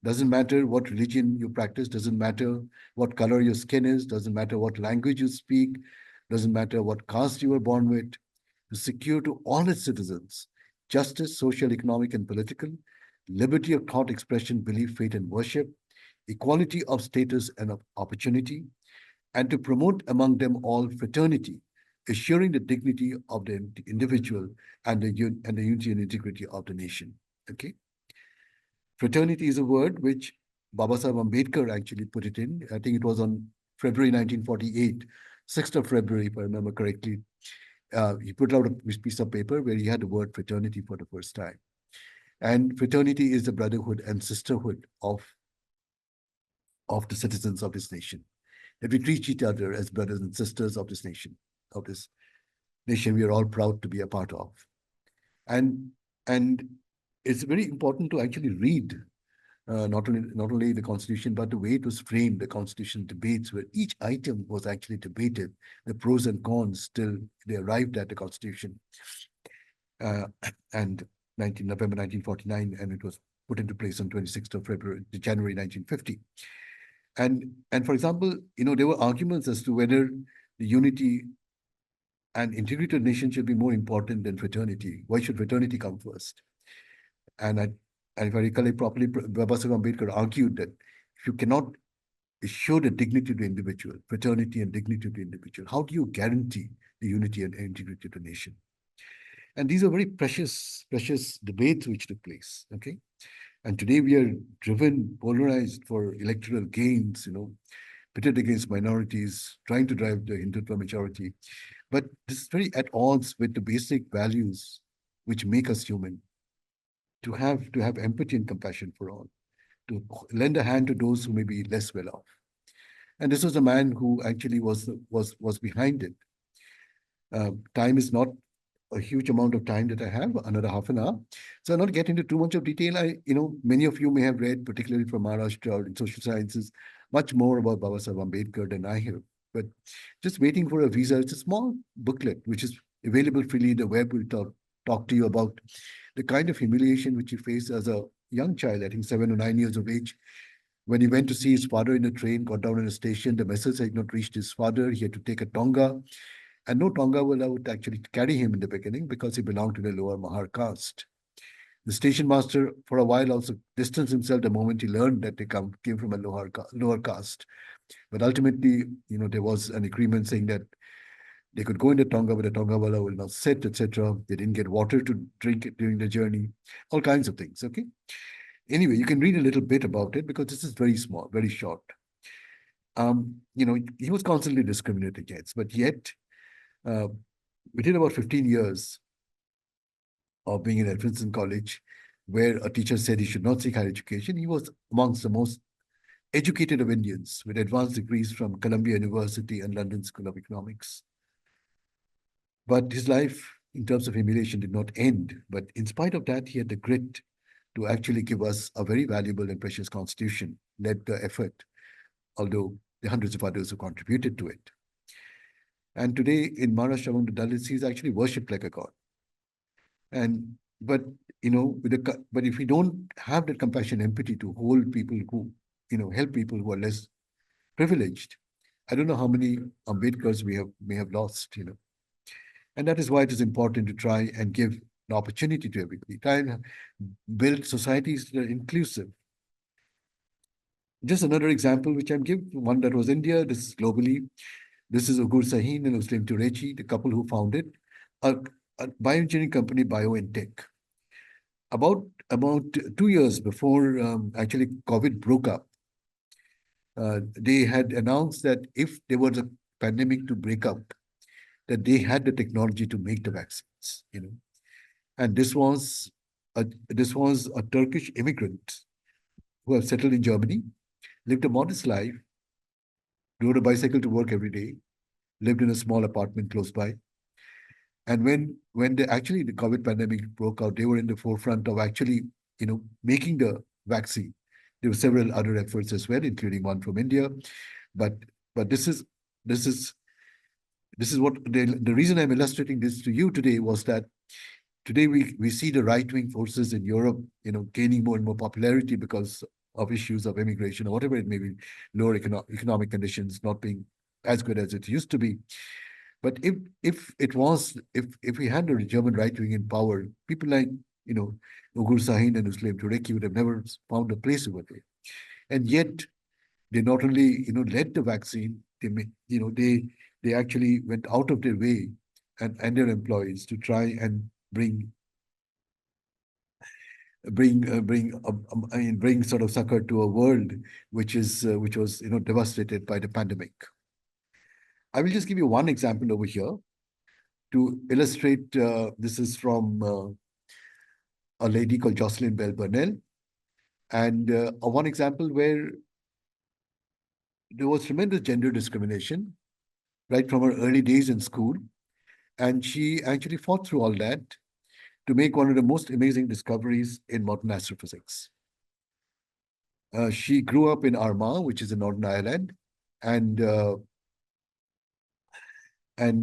Speaker 2: doesn't matter what religion you practice, doesn't matter what color your skin is, doesn't matter what language you speak, doesn't matter what caste you were born with, to secure to all its citizens justice, social, economic, and political, liberty of thought, expression, belief, faith, and worship, equality of status and of opportunity, and to promote among them all fraternity, assuring the dignity of the individual and the unity and integrity of the nation. Okay. Fraternity is a word which Babasaheb Ambedkar actually put it in. I think it was on February 1948, 6th of February, if I remember correctly. He put out a piece of paper where he had the word fraternity for the first time. And fraternity is the brotherhood and sisterhood of the citizens of this nation. That we treat each other as brothers and sisters of this nation we are all proud to be a part of. And it's very important to actually read not only the Constitution, but the way it was framed, the Constitution debates, where each item was actually debated, the pros and cons till they arrived at the Constitution. And November 1949, and it was put into place on 26th of January 1950. And for example, there were arguments as to whether the unity and integrity of the nation should be more important than fraternity. Why should fraternity come first? And if I recollect properly, Babasaheb Ambedkar argued that if you cannot assure the dignity of the individual, fraternity and dignity of the individual, how do you guarantee the unity and integrity of the nation? And these are very precious debates which took place. Okay. And today we are driven, polarized for electoral gains, pitted against minorities, trying to drive the Hindutva majority. But this is very at odds with the basic values which make us human. To have empathy and compassion for all, to lend a hand to those who may be less well off. And this was a man who actually was behind it. Time is not a huge amount of time that I have, another half an hour. So I'll not get into too much of detail. Many of you may have read, particularly from Maharashtra or in social sciences, much more about Babasaheb Ambedkar than I have. But just waiting for a visa, it's a small booklet which is available freely on the web. We'll talk to you about the kind of humiliation which he faced as a young child, I think 7 or 9 years of age, when he went to see his father in a train, got down in a station, the message had not reached his father. He had to take a tonga, and no tonga would actually carry him in the beginning because he belonged to the lower Mahar caste. The station master, for a while, also distanced himself the moment he learned that they came from a lower caste. But ultimately, there was an agreement saying that they could go in the tonga, but the tonga wala will not sit, etc. They didn't get water to drink during the journey, all kinds of things. Okay. Anyway, you can read a little bit about it because this is very small, very short. He was constantly discriminated against, but yet, within about 15 years of being in Edmonton College, where a teacher said he should not seek higher education, he was amongst the most educated of Indians with advanced degrees from Columbia University and London School of Economics. But his life, in terms of humiliation, did not end. But in spite of that, he had the grit to actually give us a very valuable and precious constitution, led the effort, although the hundreds of others who contributed to it. And today in Maharashtra, among the Dalits, he's actually worshipped like a god. But if we don't have that compassion, empathy to hold people who, help people who are less privileged, I don't know how many Ambedkars we may have lost, And that is why it is important to try and give an opportunity to everybody. Try and build societies that are inclusive. Just another example, which I'm giving, one that was India, this is globally. This is Ugur Sahin and Muslim Turechi, the couple who founded a bioengineering company, BioNTech. About 2 years before actually COVID broke up, they had announced that if there was a pandemic to break up, that they had the technology to make the vaccines, And this was a Turkish immigrant who have settled in Germany, lived a modest life, rode a bicycle to work every day, lived in a small apartment close by. And when the COVID pandemic broke out, they were in the forefront of actually, making the vaccine. There were several other efforts as well, including one from India. But this is what the reason I'm illustrating this to you today was that today we see the right-wing forces in Europe, gaining more and more popularity because of issues of immigration or whatever it may be, lower economic conditions not being as good as it used to be. But if we had a German right wing in power, people like Ugur Sahin and Uslam Tureki would have never found a place over there. And yet they not only led the vaccine, they actually went out of their way and their employees to try and bring sort of succor to a world which was devastated by the pandemic. I will just give you one example over here to illustrate. This is from a lady called Jocelyn Bell Burnell, and one example where there was tremendous gender discrimination right from her early days in school, and she actually fought through all that to make one of the most amazing discoveries in modern astrophysics. She grew up in Armagh, which is in Northern Ireland, and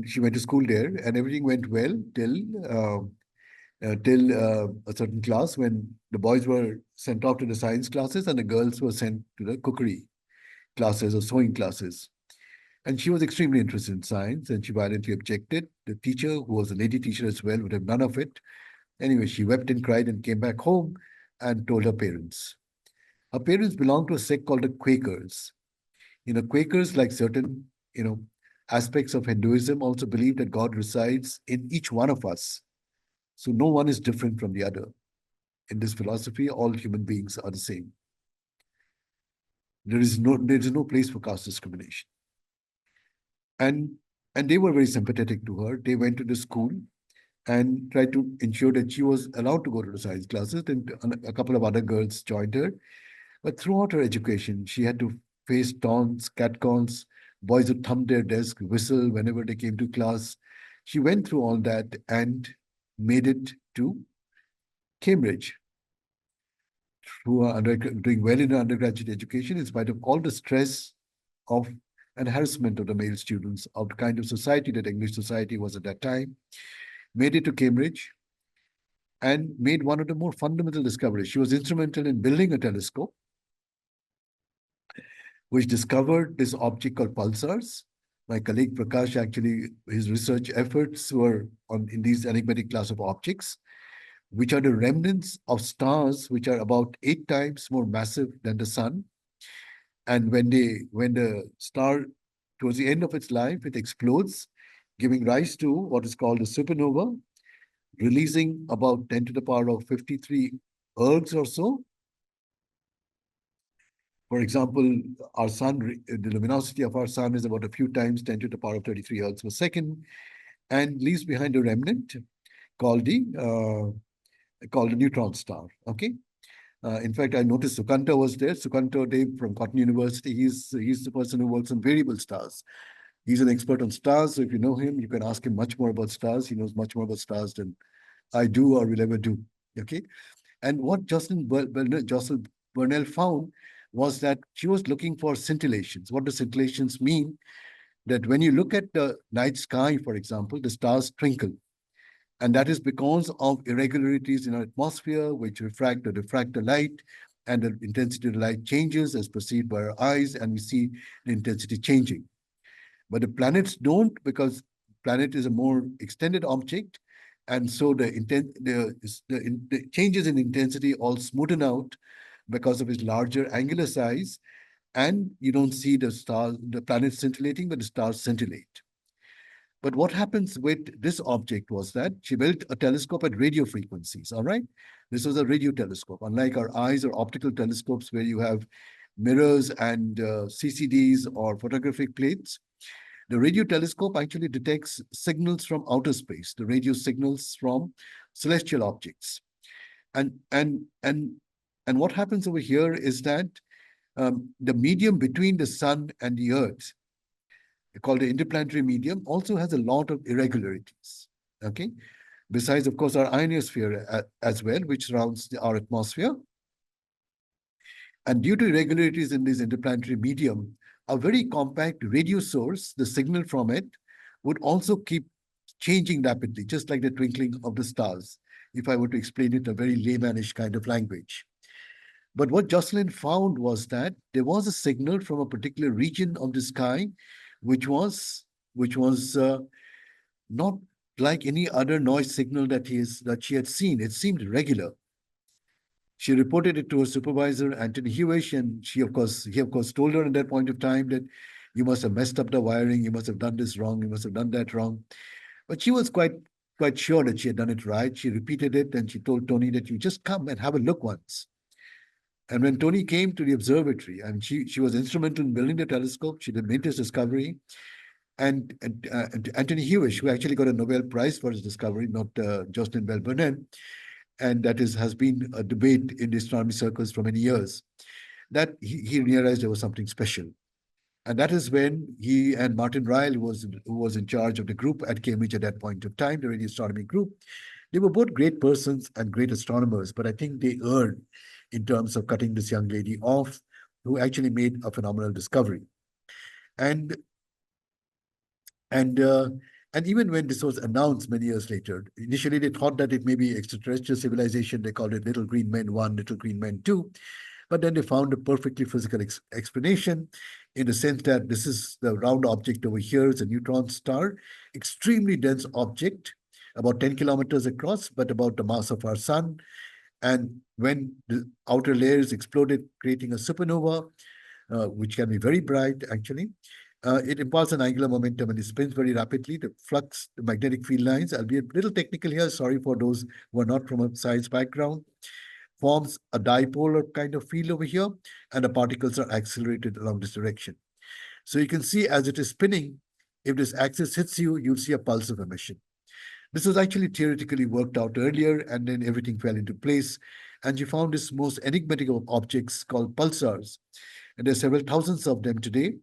Speaker 2: she went to school there, and everything went well till a certain class when the boys were sent off to the science classes and the girls were sent to the cookery classes or sewing classes. And she was extremely interested in science, and she violently objected. The teacher, who was a lady teacher as well, would have none of it. Anyway, she wept and cried and came back home and told her parents. Her parents belonged to a sect called the Quakers. Quakers, like certain, aspects of Hinduism, also believe that God resides in each one of us. So no one is different from the other. In this philosophy, all human beings are the same. There is no place for caste discrimination. And they were very sympathetic to her. They went to the school and tried to ensure that she was allowed to go to the science classes. And a couple of other girls joined her. But throughout her education, she had to face taunts, catcalls. Boys would thump their desk, whistle whenever they came to class. She went through all that and made it to Cambridge. Doing well in her undergraduate education, in spite of all the stress of and harassment of the male students of the kind of society that English society was at that time, made it to Cambridge and made one of the more fundamental discoveries. She was instrumental in building a telescope which discovered this object called pulsars. My colleague Prakash, actually, his research efforts were in these enigmatic class of objects, which are the remnants of stars which are about 8 times more massive than the sun. And when the star, towards the end of its life, it explodes, giving rise to what is called a supernova, releasing about 10 to the power of 53 ergs or so. For example, our sun, the luminosity of our sun is about a few times 10 to the power of 33 ergs per second, and leaves behind a remnant called the neutron star. Okay. In fact, I noticed Sukanta was there. Sukanta Dev from Cotton University. He's the person who works on variable stars. He's an expert on stars. So if you know him, you can ask him much more about stars. He knows much more about stars than I do or will ever do. Okay. And what Jocelyn Burnell found was that she was looking for scintillations. What do scintillations mean? That when you look at the night sky, for example, the stars twinkle. And that is because of irregularities in our atmosphere, which refract or diffract the light, and the intensity of the light changes as perceived by our eyes, and we see the intensity changing. But the planets don't, because planet is a more extended object, and so the changes in intensity all smoothen out because of its larger angular size, and you don't see the planets scintillating, but the stars scintillate. But what happens with this object was that she built a telescope at radio frequencies, all right? This was a radio telescope, unlike our eyes or optical telescopes where you have mirrors and CCDs or photographic plates. The radio telescope actually detects signals from outer space, the radio signals from celestial objects. And what happens over here is that the medium between the sun and the earth, called the interplanetary medium, also has a lot of irregularities. Okay, besides, of course, our ionosphere as well, which surrounds our atmosphere. And due to irregularities in this interplanetary medium, a very compact radio source, the signal from it, would also keep changing rapidly, just like the twinkling of the stars, if I were to explain it in a very laymanish kind of language. But what Jocelyn found was that there was a signal from a particular region of the sky which was not like any other noise signal that she had seen. It seemed irregular. She reported it to her supervisor, Anthony Hewish, and he of course told her at that point of time that you must have messed up the wiring, you must have done this wrong, you must have done that wrong. But she was quite sure that she had done it right. She repeated it and she told Tony that you just come and have a look once. And when Tony came to the observatory, and she was instrumental in building the telescope, she made this discovery. And Anthony Hewish, who actually got a Nobel Prize for his discovery, not Jocelyn Bell Burnett, and that has been a debate in the astronomy circles for many years, that he realized there was something special. And that is when he and Martin Ryle, who was in charge of the group at Cambridge at that point of time, the radio astronomy group, they were both great persons and great astronomers, but I think they erred in terms of cutting this young lady off, who actually made a phenomenal discovery. And even when this was announced many years later, initially they thought that it may be extraterrestrial civilization. They called it Little Green Men 1, Little Green Men 2. But then they found a perfectly physical explanation, in the sense that this is the round object over here is a neutron star, extremely dense object, about 10 kilometers across, but about the mass of our sun. And when the outer layers exploded, creating a supernova, which can be very bright, actually, it imparts an angular momentum and it spins very rapidly. The flux, the magnetic field lines, I'll be a little technical here, sorry for those who are not from a science background, forms a dipolar kind of field over here, and the particles are accelerated along this direction. So you can see as it is spinning, if this axis hits you, you'll see a pulse of emission. This was actually theoretically worked out earlier, and then everything fell into place. And you found this most enigmatic of objects called pulsars. And there's several thousands of them today.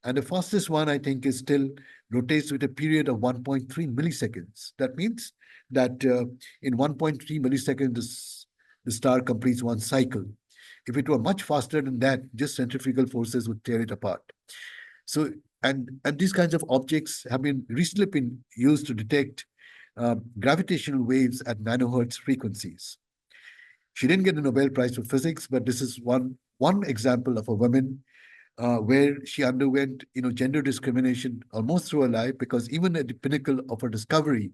Speaker 2: And the fastest one, I think, is still rotates with a period of 1.3 milliseconds. That means that in 1.3 milliseconds, the star completes one cycle. If it were much faster than that, just centrifugal forces would tear it apart. So, and these kinds of objects have been recently been used to detect gravitational waves at nanohertz frequencies. She didn't get the Nobel Prize for physics, but this is one example of a woman where she underwent, gender discrimination almost through her life, because even at the pinnacle of her discovery,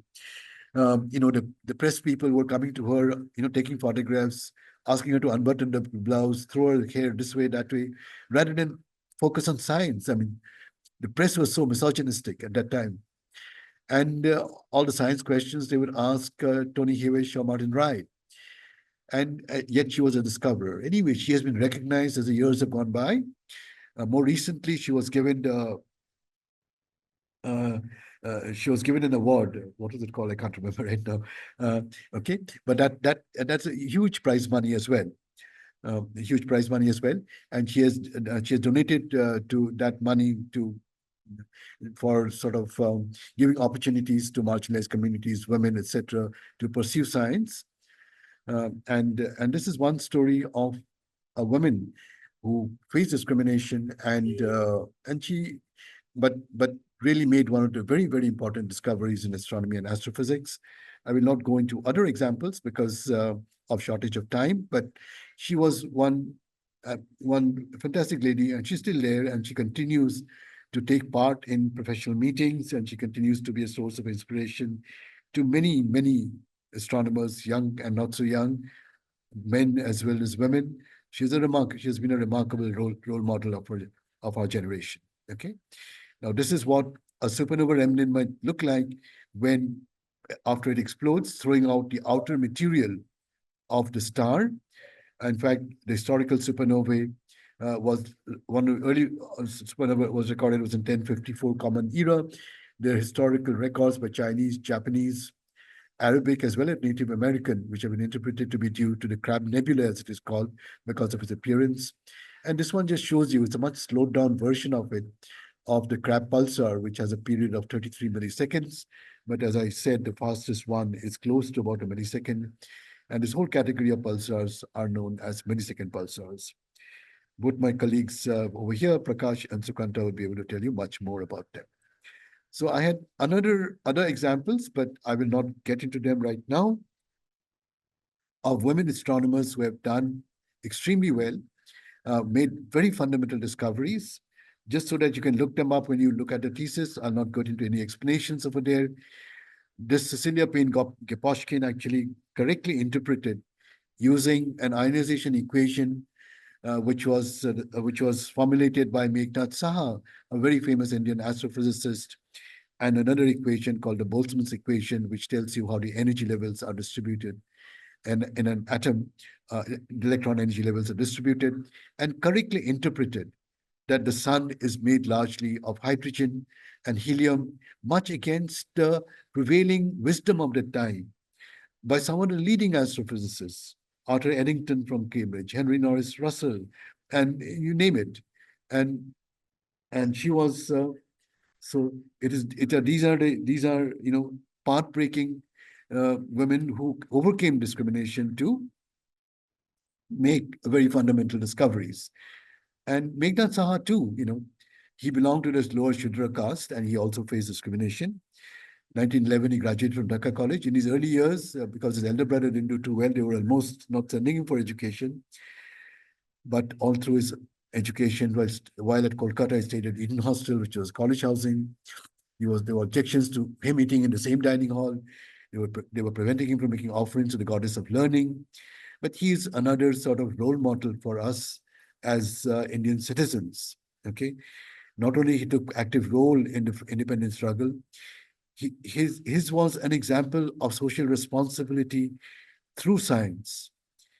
Speaker 2: the press people were coming to her, taking photographs, asking her to unbutton the blouse, throw her hair this way, that way, rather than focus on science. I mean, the press was so misogynistic at that time. And all the science questions, they would ask Tony Hewish or Martin Wright. And yet she was a discoverer. Anyway, she has been recognized as the years have gone by. More recently, she was given an award. What was it called? I can't remember right now. Okay, but that's a huge prize money as well. Huge prize money as well, and she has donated to that money for sort of giving opportunities to marginalized communities, women, etc., to pursue science. And this is one story of a woman who faced discrimination, and she, but really made one of the very, very important discoveries in astronomy and astrophysics. I will not go into other examples because of shortage of time, but she was one fantastic lady, and she's still there, and she continues to take part in professional meetings, and she continues to be a source of inspiration to many, many astronomers, young and not so young, men as well as women. She has been a remarkable role model of our generation. Okay, now this is what a supernova remnant might look like when, after it explodes, throwing out the outer material of the star. In fact, the historical supernovae was one of the early supernova was recorded was in 1054 Common Era. There are historical records by Chinese, Japanese, Arabic, as well as Native American, which have been interpreted to be due to the Crab Nebula, as it is called, because of its appearance. And this one just shows you it's a much slowed down version of it, of the Crab pulsar, which has a period of 33 milliseconds. But as I said, the fastest one is close to about a millisecond. And this whole category of pulsars are known as millisecond pulsars. Both my colleagues over here, Prakash and Sukanta, will be able to tell you much more about them. So I had other examples, but I will not get into them right now, of women astronomers who have done extremely well, made very fundamental discoveries, just so that you can look them up when you look at the thesis. I'll not go into any explanations over there. This Cecilia Payne-Gaposchkin actually correctly interpreted using an ionization equation which was formulated by Meghnad Saha, a very famous Indian astrophysicist, and another equation called the Boltzmann's equation, which tells you how the energy levels are distributed. And in an atom, the electron energy levels are distributed, and correctly interpreted that the sun is made largely of hydrogen and helium, much against the prevailing wisdom of the time by some of the leading astrophysicists, Arthur Eddington from Cambridge, Henry Norris Russell, and you name it. And she was so these are path-breaking women who overcame discrimination to make very fundamental discoveries. And Meghnad Saha too, he belonged to this lower Shudra caste, and he also faced discrimination. 1911, he graduated from Dhaka College. In his early years, because his elder brother didn't do too well, they were almost not sending him for education. But all through his education, while at Kolkata, he stayed at Eden Hostel, which was college housing. There were objections to him eating in the same dining hall. They were preventing him from making offerings to the goddess of learning. But he's another sort of role model for us as Indian citizens. Okay, not only he took active role in the independence struggle, his was an example of social responsibility through science.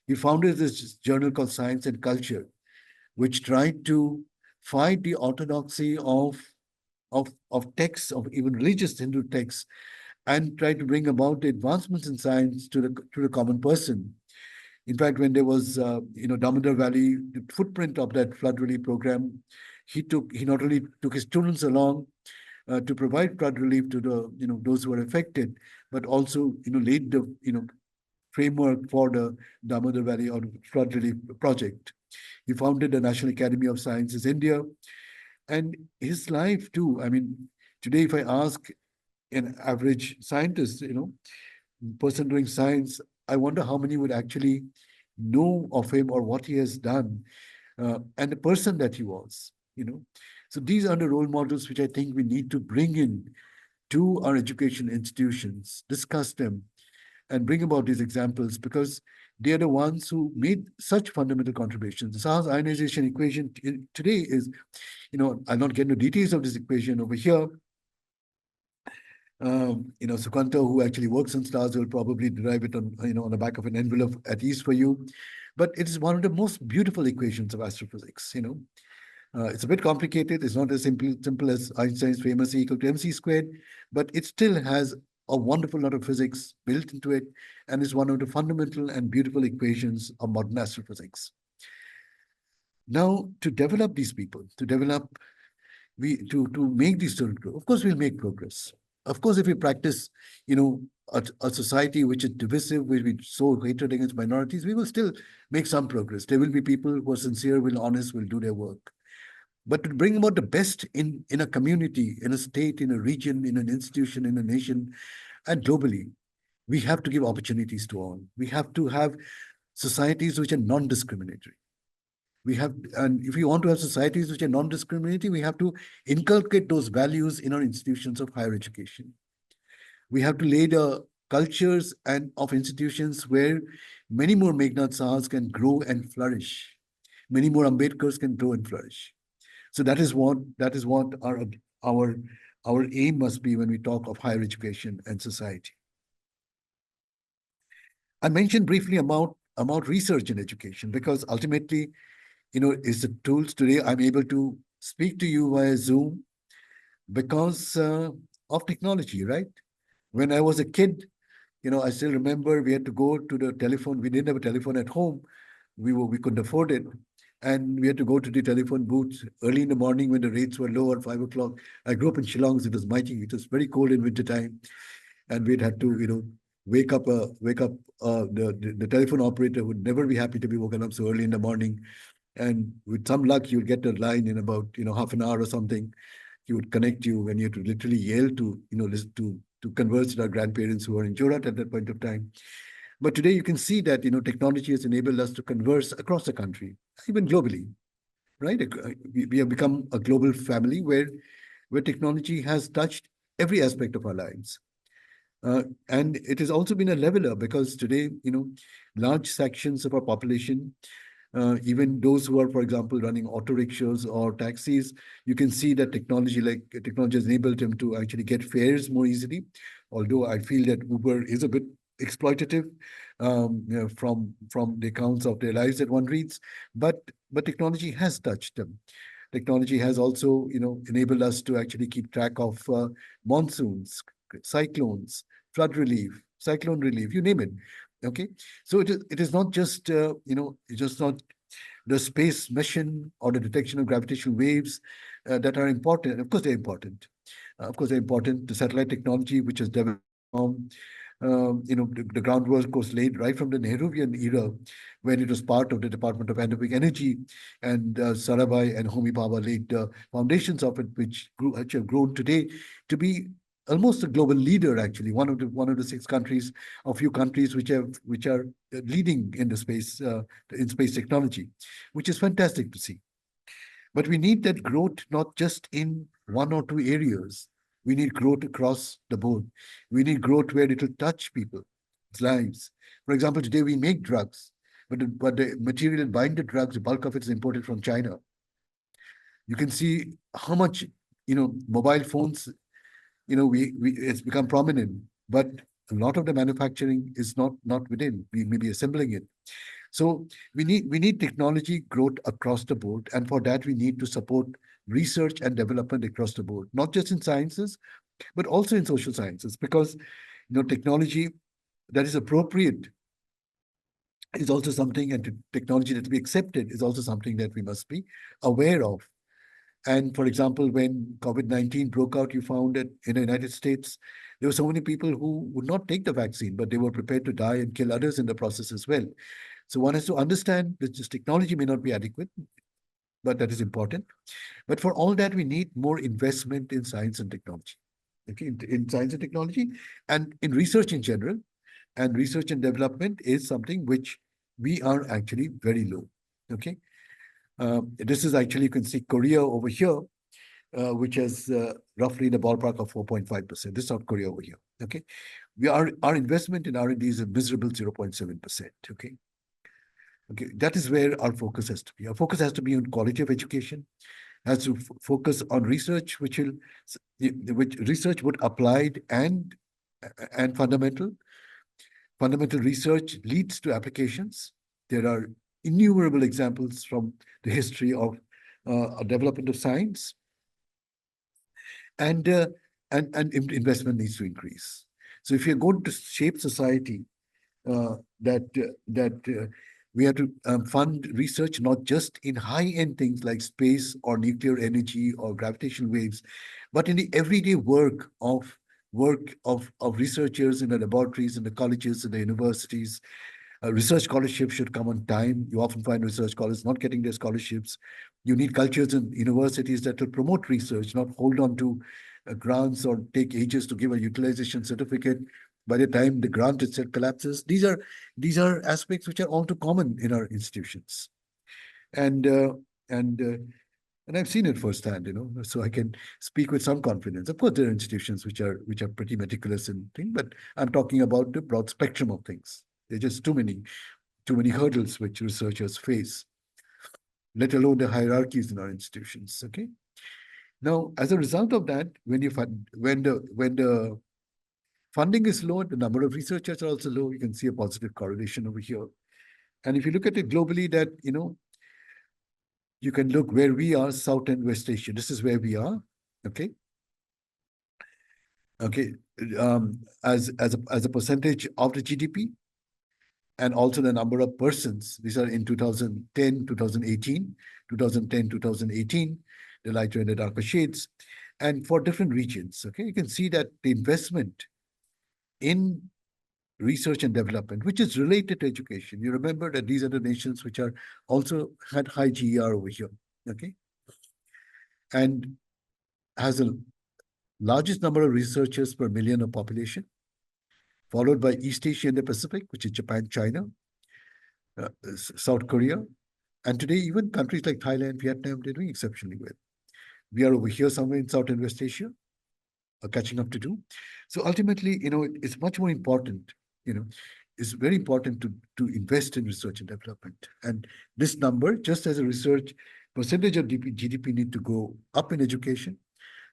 Speaker 2: He founded this journal called Science and Culture, which tried to fight the orthodoxy of texts, of even religious Hindu texts, and tried to bring about the advancements in science to the common person. In fact, when there was, Damodar Valley, the footprint of that flood relief program, he not only took his students along to provide flood relief to those who were affected, but also, laid the, framework for the Damodar Valley or flood relief project. He founded the National Academy of Sciences India, and his life too. I mean, today, if I ask an average scientist, person doing science, I wonder how many would actually know of him or what he has done, and the person that he was. So these are the role models which I think we need to bring in to our education institutions, discuss them, and bring about these examples, because they are the ones who made such fundamental contributions. The Saha's ionization equation today is, I'll not get into details of this equation over here. Sukanta, who actually works on stars, will probably derive it on the back of an envelope at ease for you. But it is one of the most beautiful equations of astrophysics. It's a bit complicated. It's not as simple as Einstein's famous E equal to mc squared, but it still has a wonderful lot of physics built into it, and is one of the fundamental and beautiful equations of modern astrophysics. Now, to develop these people, to make these children grow, of course, we'll make progress. Of course, if we practice, a society which is divisive, where we sow hatred against minorities, we will still make some progress. There will be people who are sincere, will honest, will do their work. But to bring about the best in a community, in a state, in a region, in an institution, in a nation, and globally, we have to give opportunities to all. We have to have societies which are non-discriminatory. And if we want to have societies which are non-discriminatory, we have to inculcate those values in our institutions of higher education. We have to lay the cultures and of institutions where many more Meghnad Sahas can grow and flourish. Many more Ambedkars can grow and flourish. So that is what our aim must be when we talk of higher education and society. I mentioned briefly about research in education, because ultimately, is the tools today I'm able to speak to you via Zoom because of technology, right? When I was a kid, I still remember we had to go to the telephone. We didn't have a telephone at home. We couldn't afford it. And we had to go to the telephone booth early in the morning when the rates were low at 5 o'clock. I grew up in Shillong, so it was mighty. It was very cold in wintertime. And we'd had to, wake up the telephone operator would never be happy to be woken up so early in the morning. And with some luck, you'll get a line in about, half an hour or something. He would connect you, and you had to literally yell to, listen to converse with our grandparents who were in Jorat at that point of time. But today you can see that, technology has enabled us to converse across the country, even globally, right? We have become a global family where technology has touched every aspect of our lives. And it has also been a leveler because today, large sections of our population, even those who are, for example, running auto rickshaws or taxis, you can see that technology has enabled them to actually get fares more easily. Although I feel that Uber is a bit exploitative from the accounts of their lives that one reads, but technology has touched them. Technology has also, enabled us to actually keep track of monsoons, cyclones, flood relief, cyclone relief, you name it. Okay, so it is not just it's just not the space mission or the detection of gravitational waves that are important. Of course, they're important. Of course, they're important. The satellite technology, which has developed from, the groundwork was laid right from the Nehruvian era, when it was part of the Department of Atomic Energy, and Sarabhai and Homi Bhabha laid the foundations of it, which have grown today to be almost a global leader. Actually, one of the 6 countries, a few countries which are leading in the space technology, which is fantastic to see. But we need that growth not just in 1 or 2 areas. We need growth across the board. We need growth where it will touch people's lives. For example, today we make drugs, but the material that bind the drugs, the bulk of it is imported from China. You can see how much, mobile phones, it's become prominent, but a lot of the manufacturing is not within. We may be assembling it. So we need technology growth across the board, and for that we need to support research and development across the board, not just in sciences, but also in social sciences, because technology that is appropriate is also something, and technology that we accepted is also something that we must be aware of. And for example, when COVID-19 broke out, you found that in the United States, there were so many people who would not take the vaccine, but they were prepared to die and kill others in the process as well. So one has to understand that this technology may not be adequate, but that is important. But for all that, we need more investment in science and technology. Okay, in science and technology, and in research in general. And research and development is something which we are actually very low. Okay, this is actually, you can see Korea over here, which is roughly in the ballpark of 4.5%. This is South Korea over here. Okay, our investment in R&D is a miserable 0.7%. Okay, that is where our focus has to be. Our focus has to be on quality of education, has to focus on research, which research would applied and fundamental. Fundamental research leads to applications. There are innumerable examples from the history of development of science, and investment needs to increase. So if you're going to shape society, we have to fund research not just in high-end things like space or nuclear energy or gravitational waves, but in the everyday work of researchers in the laboratories, in the colleges, in the universities. Research scholarships should come on time. You often find research scholars not getting their scholarships. You need cultures in universities that will promote research, not hold on to grants or take ages to give a utilization certificate by the time the grant itself collapses. These are aspects which are all too common in our institutions, and I've seen it firsthand, so I can speak with some confidence. Of course, there are institutions which are pretty meticulous in things, but I'm talking about the broad spectrum of things. There are just too many hurdles which researchers face, let alone the hierarchies in our institutions. Okay. Now, as a result of that, when the funding is low, the number of researchers are also low. You can see a positive correlation over here. And if you look at it globally, that you can look where we are, South and West Asia. This is where we are. Okay. Okay. As a percentage of the GDP, and also the number of persons. These are in 2010, 2018, 2010, 2018, the lighter and the darker shades, and for different regions. Okay, you can see that the investment in research and development, which is related to education. You remember that these are the nations which are also had high GER over here. Okay, and has the largest number of researchers per million of population, followed by East Asia and the Pacific, which is Japan, China, South Korea, and today even countries like Thailand, Vietnam, they're doing exceptionally well. We are over here somewhere in South and West Asia, catching up to do. So ultimately, it's much more important, it's very important to invest in research and development. And this number, just as a research percentage of GDP need to go up in education,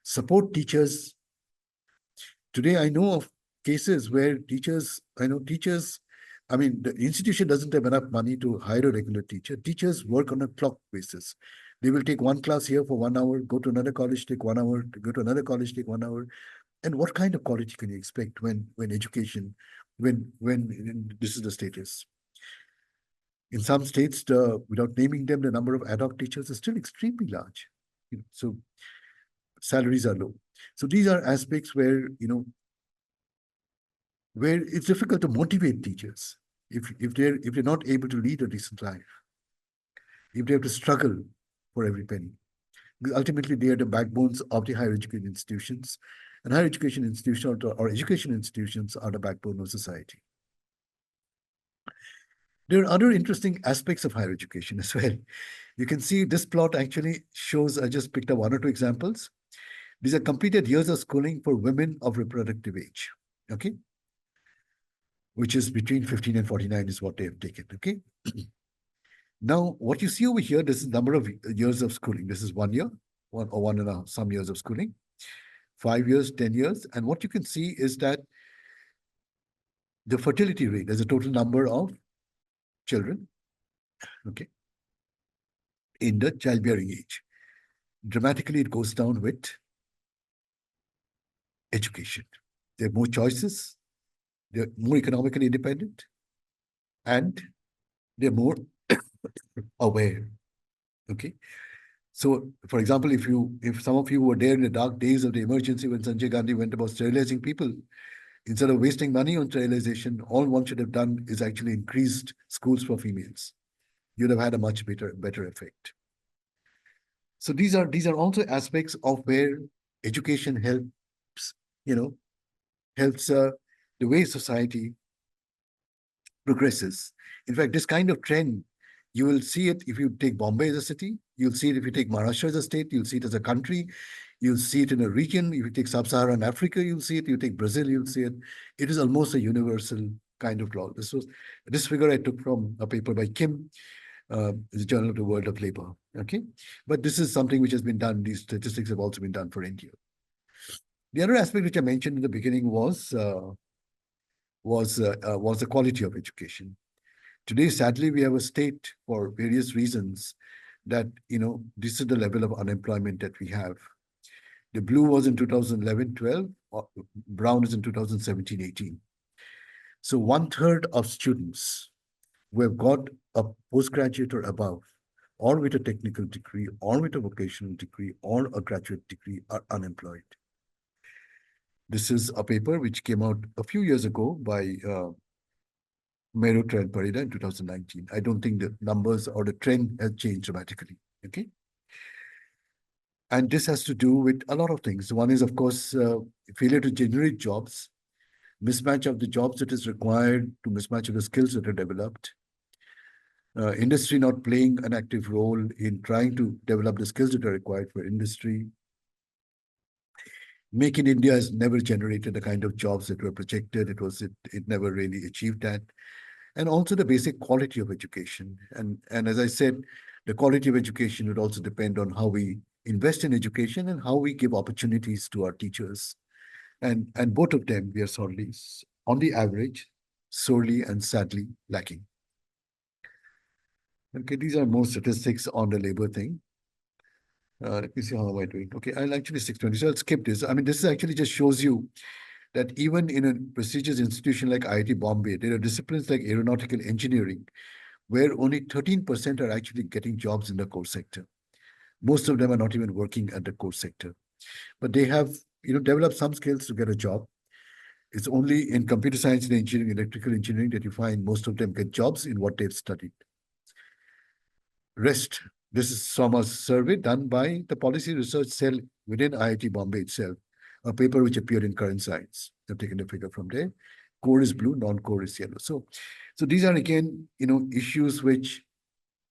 Speaker 2: support teachers. Today, I know of cases where I mean, the institution doesn't have enough money to hire a regular teacher. Teachers work on a clock basis. They will take one class here for 1 hour, go to another college, take 1 hour, go to another college, take 1 hour. And what kind of quality can you expect when education, when this is the status? In some states, without naming them, the number of ad hoc teachers is still extremely large. So salaries are low. So these are aspects where, where it's difficult to motivate teachers if they're not able to lead a decent life, if they have to struggle for every penny. Because ultimately, they are the backbones of the higher education institutions, and higher education institutions or education institutions are the backbone of society. There are other interesting aspects of higher education as well. You can see this plot actually shows, I just picked up 1 or 2 examples. These are completed years of schooling for women of reproductive age, okay? Which is between 15 and 49 is what they have taken, okay? Now, what you see over here, this is the number of years of schooling. This is 1 year, 1.5 some years of schooling, 5 years, 10 years. And what you can see is that the fertility rate is a total number of children, okay, in the childbearing age. Dramatically, it goes down with education. There are more choices, they're more economically independent, and they're more aware, okay? So, for example, if some of you were there in the dark days of the emergency when Sanjay Gandhi went about sterilizing people, instead of wasting money on sterilization, all one should have done is actually increased schools for females. You'd have had a much better effect. So these are also aspects of where education helps, helps the way society progresses. In fact, this kind of trend, you will see it if you take Bombay as a city, you'll see it if you take Maharashtra as a state, you'll see it as a country, you'll see it in a region. If you take Sub-Saharan Africa, you'll see it. You take Brazil, you'll see it. It is almost a universal kind of law. This figure I took from a paper by Kim, the Journal of the World of Labor. Okay, but this is something which has been done. These statistics have also been done for India. The other aspect which I mentioned in the beginning was the quality of education. Today, sadly, we have a state for various reasons that, this is the level of unemployment that we have. The blue was in 2011-12, brown is in 2017-18. So 1/3 of students who have got a postgraduate or above, or with a technical degree, or with a vocational degree, or a graduate degree are unemployed. This is a paper which came out a few years ago by Mehrotra and Parida in 2019. I don't think the numbers or the trend has changed dramatically, okay? And this has to do with a lot of things. One is, of course, failure to generate jobs, mismatch of the jobs that is required to mismatch of the skills that are developed, industry not playing an active role in trying to develop the skills that are required for industry. Make in India has never generated the kind of jobs that were projected. It never really achieved that. And also the basic quality of education. And as I said, the quality of education would also depend on how we invest in education and how we give opportunities to our teachers. And both of them, we are sorely, on the average, sorely and sadly lacking. Okay, these are more statistics on the labor thing. Let me see how am I doing. Okay, I'll actually 620, so I'll skip this. I mean, this actually just shows you that even in a prestigious institution like IIT Bombay, there are disciplines like aeronautical engineering, where only 13% are actually getting jobs in the core sector. Most of them are not even working at the core sector, but they have, developed some skills to get a job. It's only in computer science and engineering, electrical engineering that you find most of them get jobs in what they've studied. Rest. This is from a survey done by the policy research cell within IIT Bombay itself, a paper which appeared in Current Science. I've taken the figure from there. Core is blue, non-core is yellow. So these are again, issues which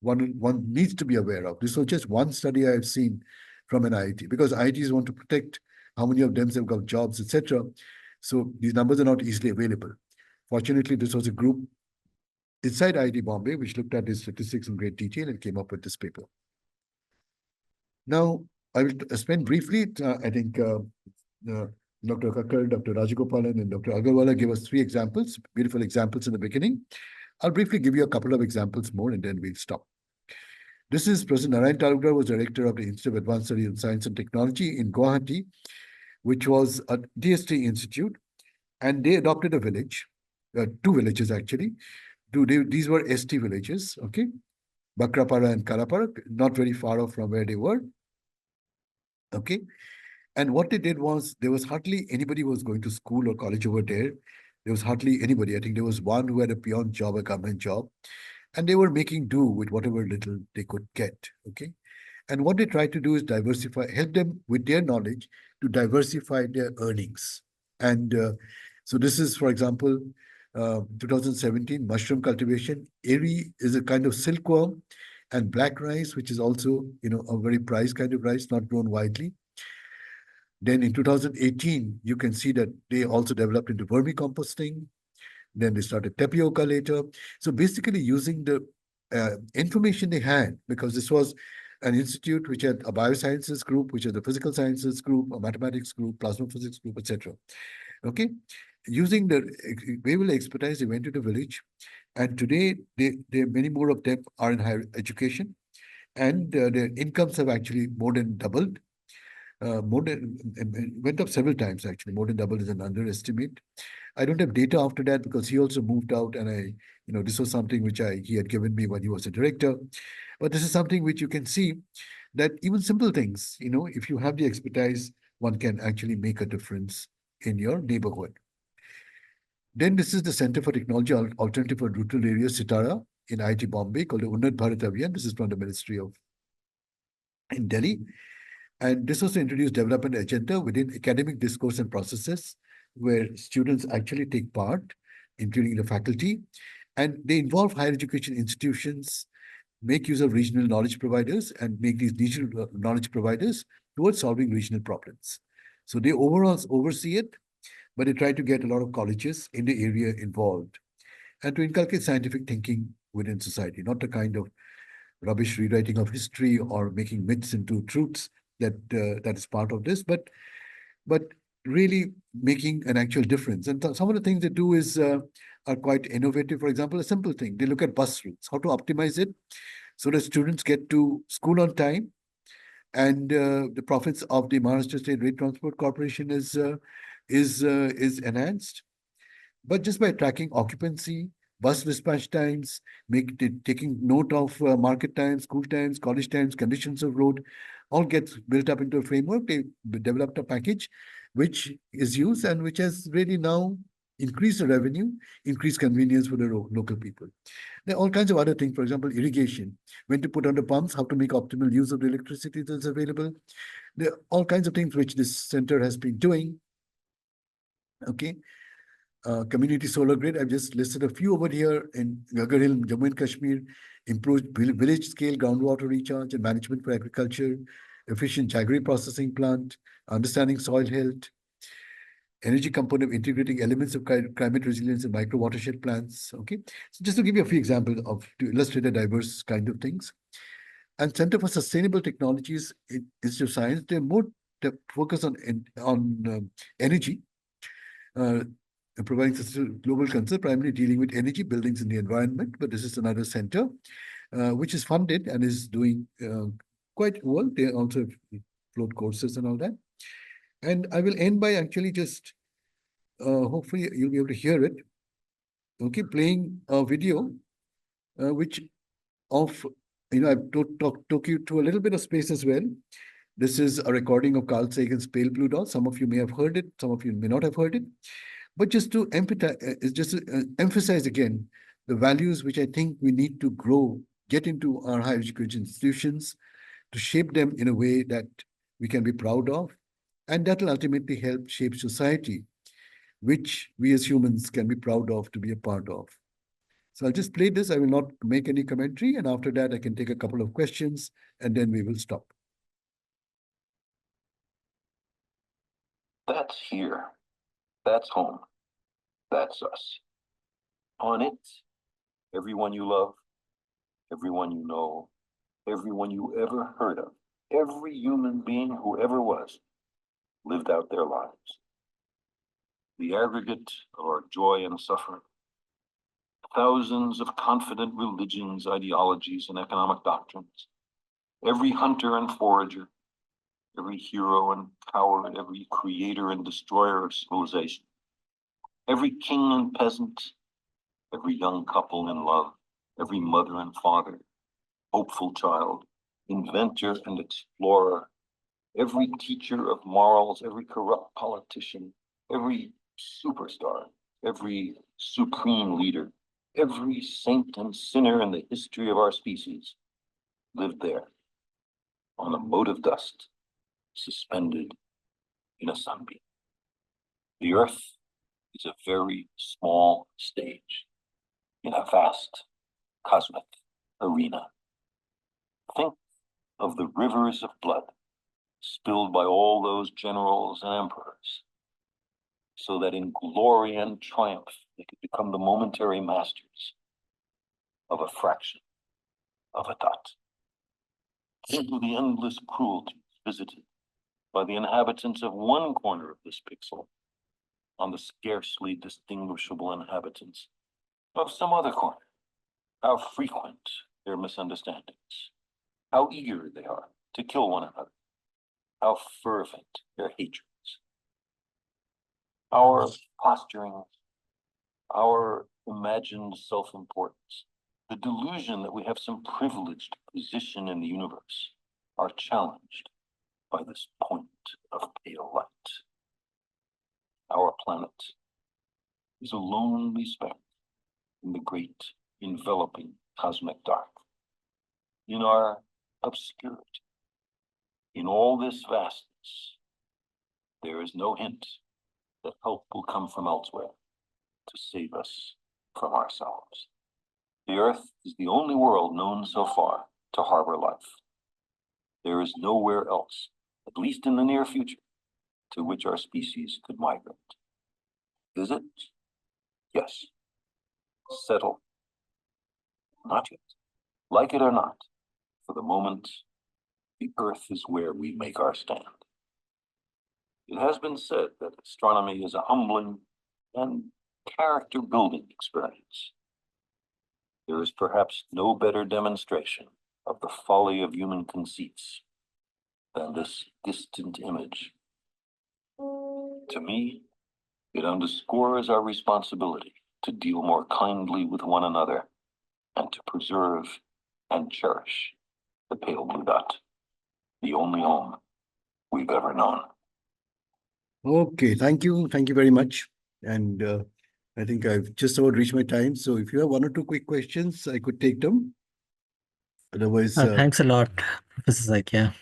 Speaker 2: one needs to be aware of. This was just one study I've seen from an IIT, because IITs want to protect how many of them have got jobs, etc. So these numbers are not easily available. Fortunately, this was a group inside IIT Bombay which looked at these statistics in great detail and came up with this paper. Now, I will spend briefly, I think Dr. Kakkar, Dr. Rajagopalan, and Dr. Agarwala gave us 3 examples, beautiful examples in the beginning. I'll briefly give you a couple of examples more and then we'll stop. This is Professor Narayan Talukdar, was director of the Institute of Advanced Study in Science and Technology in Guwahati, which was a DST institute, and they adopted a village, 2 villages actually. These were ST villages, okay? Bakrapara and Kalapara, not very far off from where they were, okay? And what they did was, there was hardly anybody who was going to school or college over there. There was hardly anybody. I think there was one who had a peon job, a government job, and they were making do with whatever little they could get, okay? And what they tried to do is help them with their knowledge to diversify their earnings. And so this is, for example, 2017, mushroom cultivation. Eri is a kind of silkworm, and black rice, which is also, a very prized kind of rice, not grown widely. Then in 2018, you can see that they also developed into vermicomposting. Then they started tapioca later. So basically using the information they had, because this was an institute which had a biosciences group, which had a physical sciences group, a mathematics group, plasma physics group, etc. Okay, using the available expertise, they went to the village, and today many more of them are in higher education, and their incomes have actually more than doubled. Went up several times actually. More than double is an underestimate. I don't have data after that because he also moved out, and this was something which he had given me when he was a director. But this is something which you can see that even simple things, if you have the expertise, one can actually make a difference in your neighborhood. Then this is the Center for Technology Alternative for Rural Areas, Sitara, in IIT Bombay, called the Unnat Bharat Abhiyan. This is from the Ministry of in Delhi. And this was to introduce development agenda within academic discourse and processes where students actually take part, including the faculty, and they involve higher education institutions, make use of regional knowledge providers, and make these regional knowledge providers towards solving regional problems. So they overall oversee it, but they try to get a lot of colleges in the area involved and to inculcate scientific thinking within society, not the kind of rubbish rewriting of history or making myths into truths that is part of this, but really making an actual difference. And some of the things they do is are quite innovative. For example, a simple thing, they look at bus routes, how to optimize it so that students get to school on time, and the profits of the Maharashtra State Rail Transport Corporation is enhanced. But just by tracking occupancy, bus dispatch times, taking note of market times, school times, college times, conditions of road, all gets built up into a framework. They developed a package which is used and which has really now increased the revenue, increased convenience for the local people. There are all kinds of other things, for example, irrigation, when to put on the pumps, how to make optimal use of the electricity that's available. There are all kinds of things which this center has been doing. Okay. Community solar grid, I've just listed a few over here in Gagar Hill, Jammu and Kashmir, improved village scale groundwater recharge and management for agriculture, efficient jaggery processing plant, understanding soil health, energy component of integrating elements of climate resilience in micro watershed plants. Okay, so just to give you a few examples to illustrate a diverse kind of things. And Center for Sustainable Technologies Institute of Science, they're more focused on energy. Providing global concern, primarily dealing with energy, buildings, and the environment. But this is another center which is funded and is doing quite well. They also float courses and all that. And I will end by actually just, hopefully you'll be able to hear it. Okay, playing a video which of, I've took you to a little bit of space as well. This is a recording of Carl Sagan's Pale Blue Dot. Some of you may have heard it, some of you may not have heard it. But just to emphasize again the values which I think we need to get into our higher education institutions to shape them in a way that we can be proud of, and that will ultimately help shape society, which we as humans can be proud of to be a part of. So I'll just play this. I will not make any commentary, and after that I can take a couple of questions and then we will stop.
Speaker 6: That's here. That's home. That's us. On it, everyone you love, everyone you know, everyone you ever heard of, every human being who ever was, lived out their lives. The aggregate of our joy and suffering, thousands of confident religions, ideologies, and economic doctrines, every hunter and forager, every hero and coward, every creator and destroyer of civilization, every king and peasant, every young couple in love, every mother and father, hopeful child, inventor and explorer, every teacher of morals, every corrupt politician, every superstar, every supreme leader, every saint and sinner in the history of our species lived there on a mote of dust, suspended in a sunbeam. The earth is a very small stage in a vast cosmic arena. Think of the rivers of blood spilled by all those generals and emperors, so that in glory and triumph they could become the momentary masters of a fraction of a dot. Think of the endless cruelties visited by the inhabitants of one corner of this pixel on the scarcely distinguishable inhabitants of some other corner. How frequent their misunderstandings, how eager they are to kill one another, how fervent their hatreds. Our posturing, our imagined self-importance, the delusion that we have some privileged position in the universe are challenged by this point of pale light. Our planet is a lonely speck in the great enveloping cosmic dark. In our obscurity, in all this vastness, there is no hint that help will come from elsewhere to save us from ourselves. The Earth is the only world known so far to harbor life. There is nowhere else, at least in the near future, to which our species could migrate. Visit? Yes. Settle? Not yet. Like it or not, for the moment, the Earth is where we make our stand. It has been said that astronomy is a humbling and character-building experience. There is perhaps no better demonstration of the folly of human conceits than this distant image. To me, it underscores our responsibility to deal more kindly with one another and to preserve and cherish the pale blue dot, the only home we've ever known.
Speaker 2: Okay, thank you. Thank you very much. And I think I've just about reached my time. So if you have one or two quick questions, I could take them. Otherwise,
Speaker 1: Thanks a lot, Professor Saikia,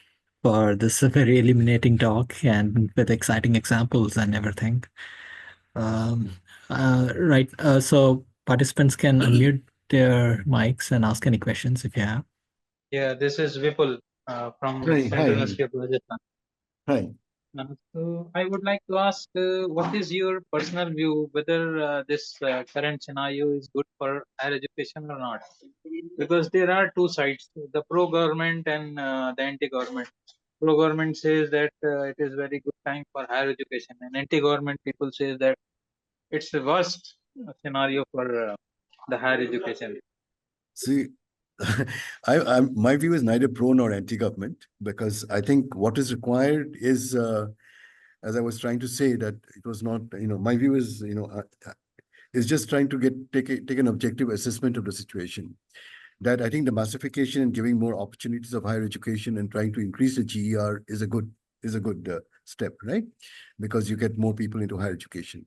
Speaker 1: for this very illuminating talk and with exciting examples and everything. Right. So participants can unmute their mics and ask any questions if you have.
Speaker 3: Yeah, this is Vipul from
Speaker 2: Hi,
Speaker 3: Central
Speaker 2: hi.
Speaker 3: University of Rajasthan.
Speaker 2: Hi.
Speaker 3: So I would like to ask, what is your personal view whether this current scenario is good for higher education or not? Because there are two sides: the pro-government and the anti-government. Pro-government says that it is very good time for higher education, and anti-government people says that it's the worst scenario for the higher education.
Speaker 2: See, my view is neither pro nor anti-government, because I think what is required is, as I was trying to say, that it was not, my view is, is just trying to take an objective assessment of the situation. That I think the massification and giving more opportunities of higher education and trying to increase the GER is a good step, right? Because you get more people into higher education.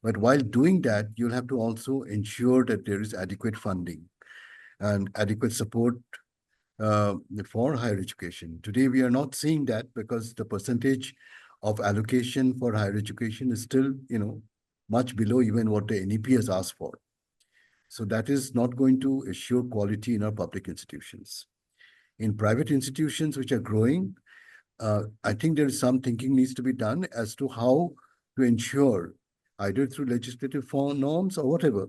Speaker 2: But while doing that, you'll have to also ensure that there is adequate funding and adequate support for higher education. Today, we are not seeing that because the percentage of allocation for higher education is still, much below even what the NEP has asked for. So that is not going to assure quality in our public institutions. In private institutions which are growing, I think there is some thinking needs to be done as to how to ensure, either through legislative norms or whatever,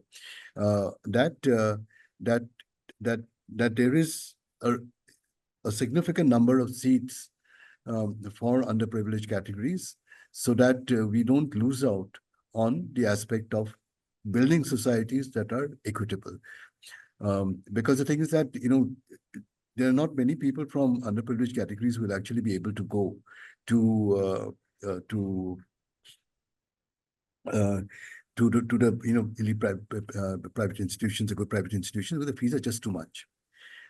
Speaker 2: that there is a significant number of seats for underprivileged categories, so that we don't lose out on the aspect of building societies that are equitable. Because the thing is that, there are not many people from underprivileged categories who will actually be able to go to the elite private institutions, or good private institutions, where the fees are just too much.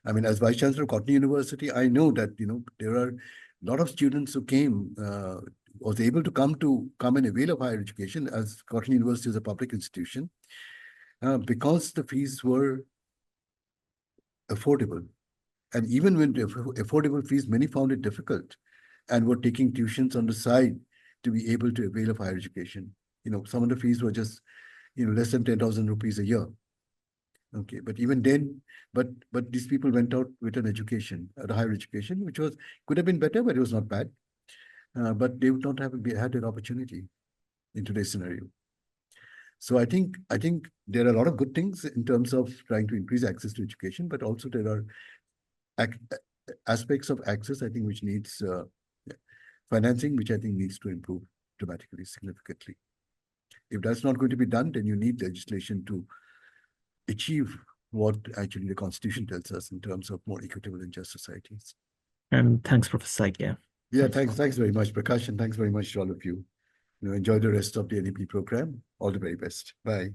Speaker 2: I mean, as Vice Chancellor of Cotton University, I know that there are a lot of students who came, was able to come and avail of higher education, as Cotton University is a public institution, because the fees were affordable. And even when affordable fees, many found it difficult and were taking tuitions on the side to be able to avail of higher education. Some of the fees were just, less than 10,000 rupees a year. Okay, but even then, but these people went out with an education, a higher education, which could have been better, but it was not bad. But they would not have had that opportunity in today's scenario. So I think there are a lot of good things in terms of trying to increase access to education, but also there are aspects of access, I think, which needs financing, which I think needs to improve dramatically, significantly. If that's not going to be done, then you need legislation to achieve what actually the Constitution tells us in terms of more equitable and just societies.
Speaker 1: And thanks, Professor Saikia.
Speaker 2: Yeah, thanks very much, Prakash, and thanks very much to all of you. Enjoy the rest of the NEP program. All the very best. Bye.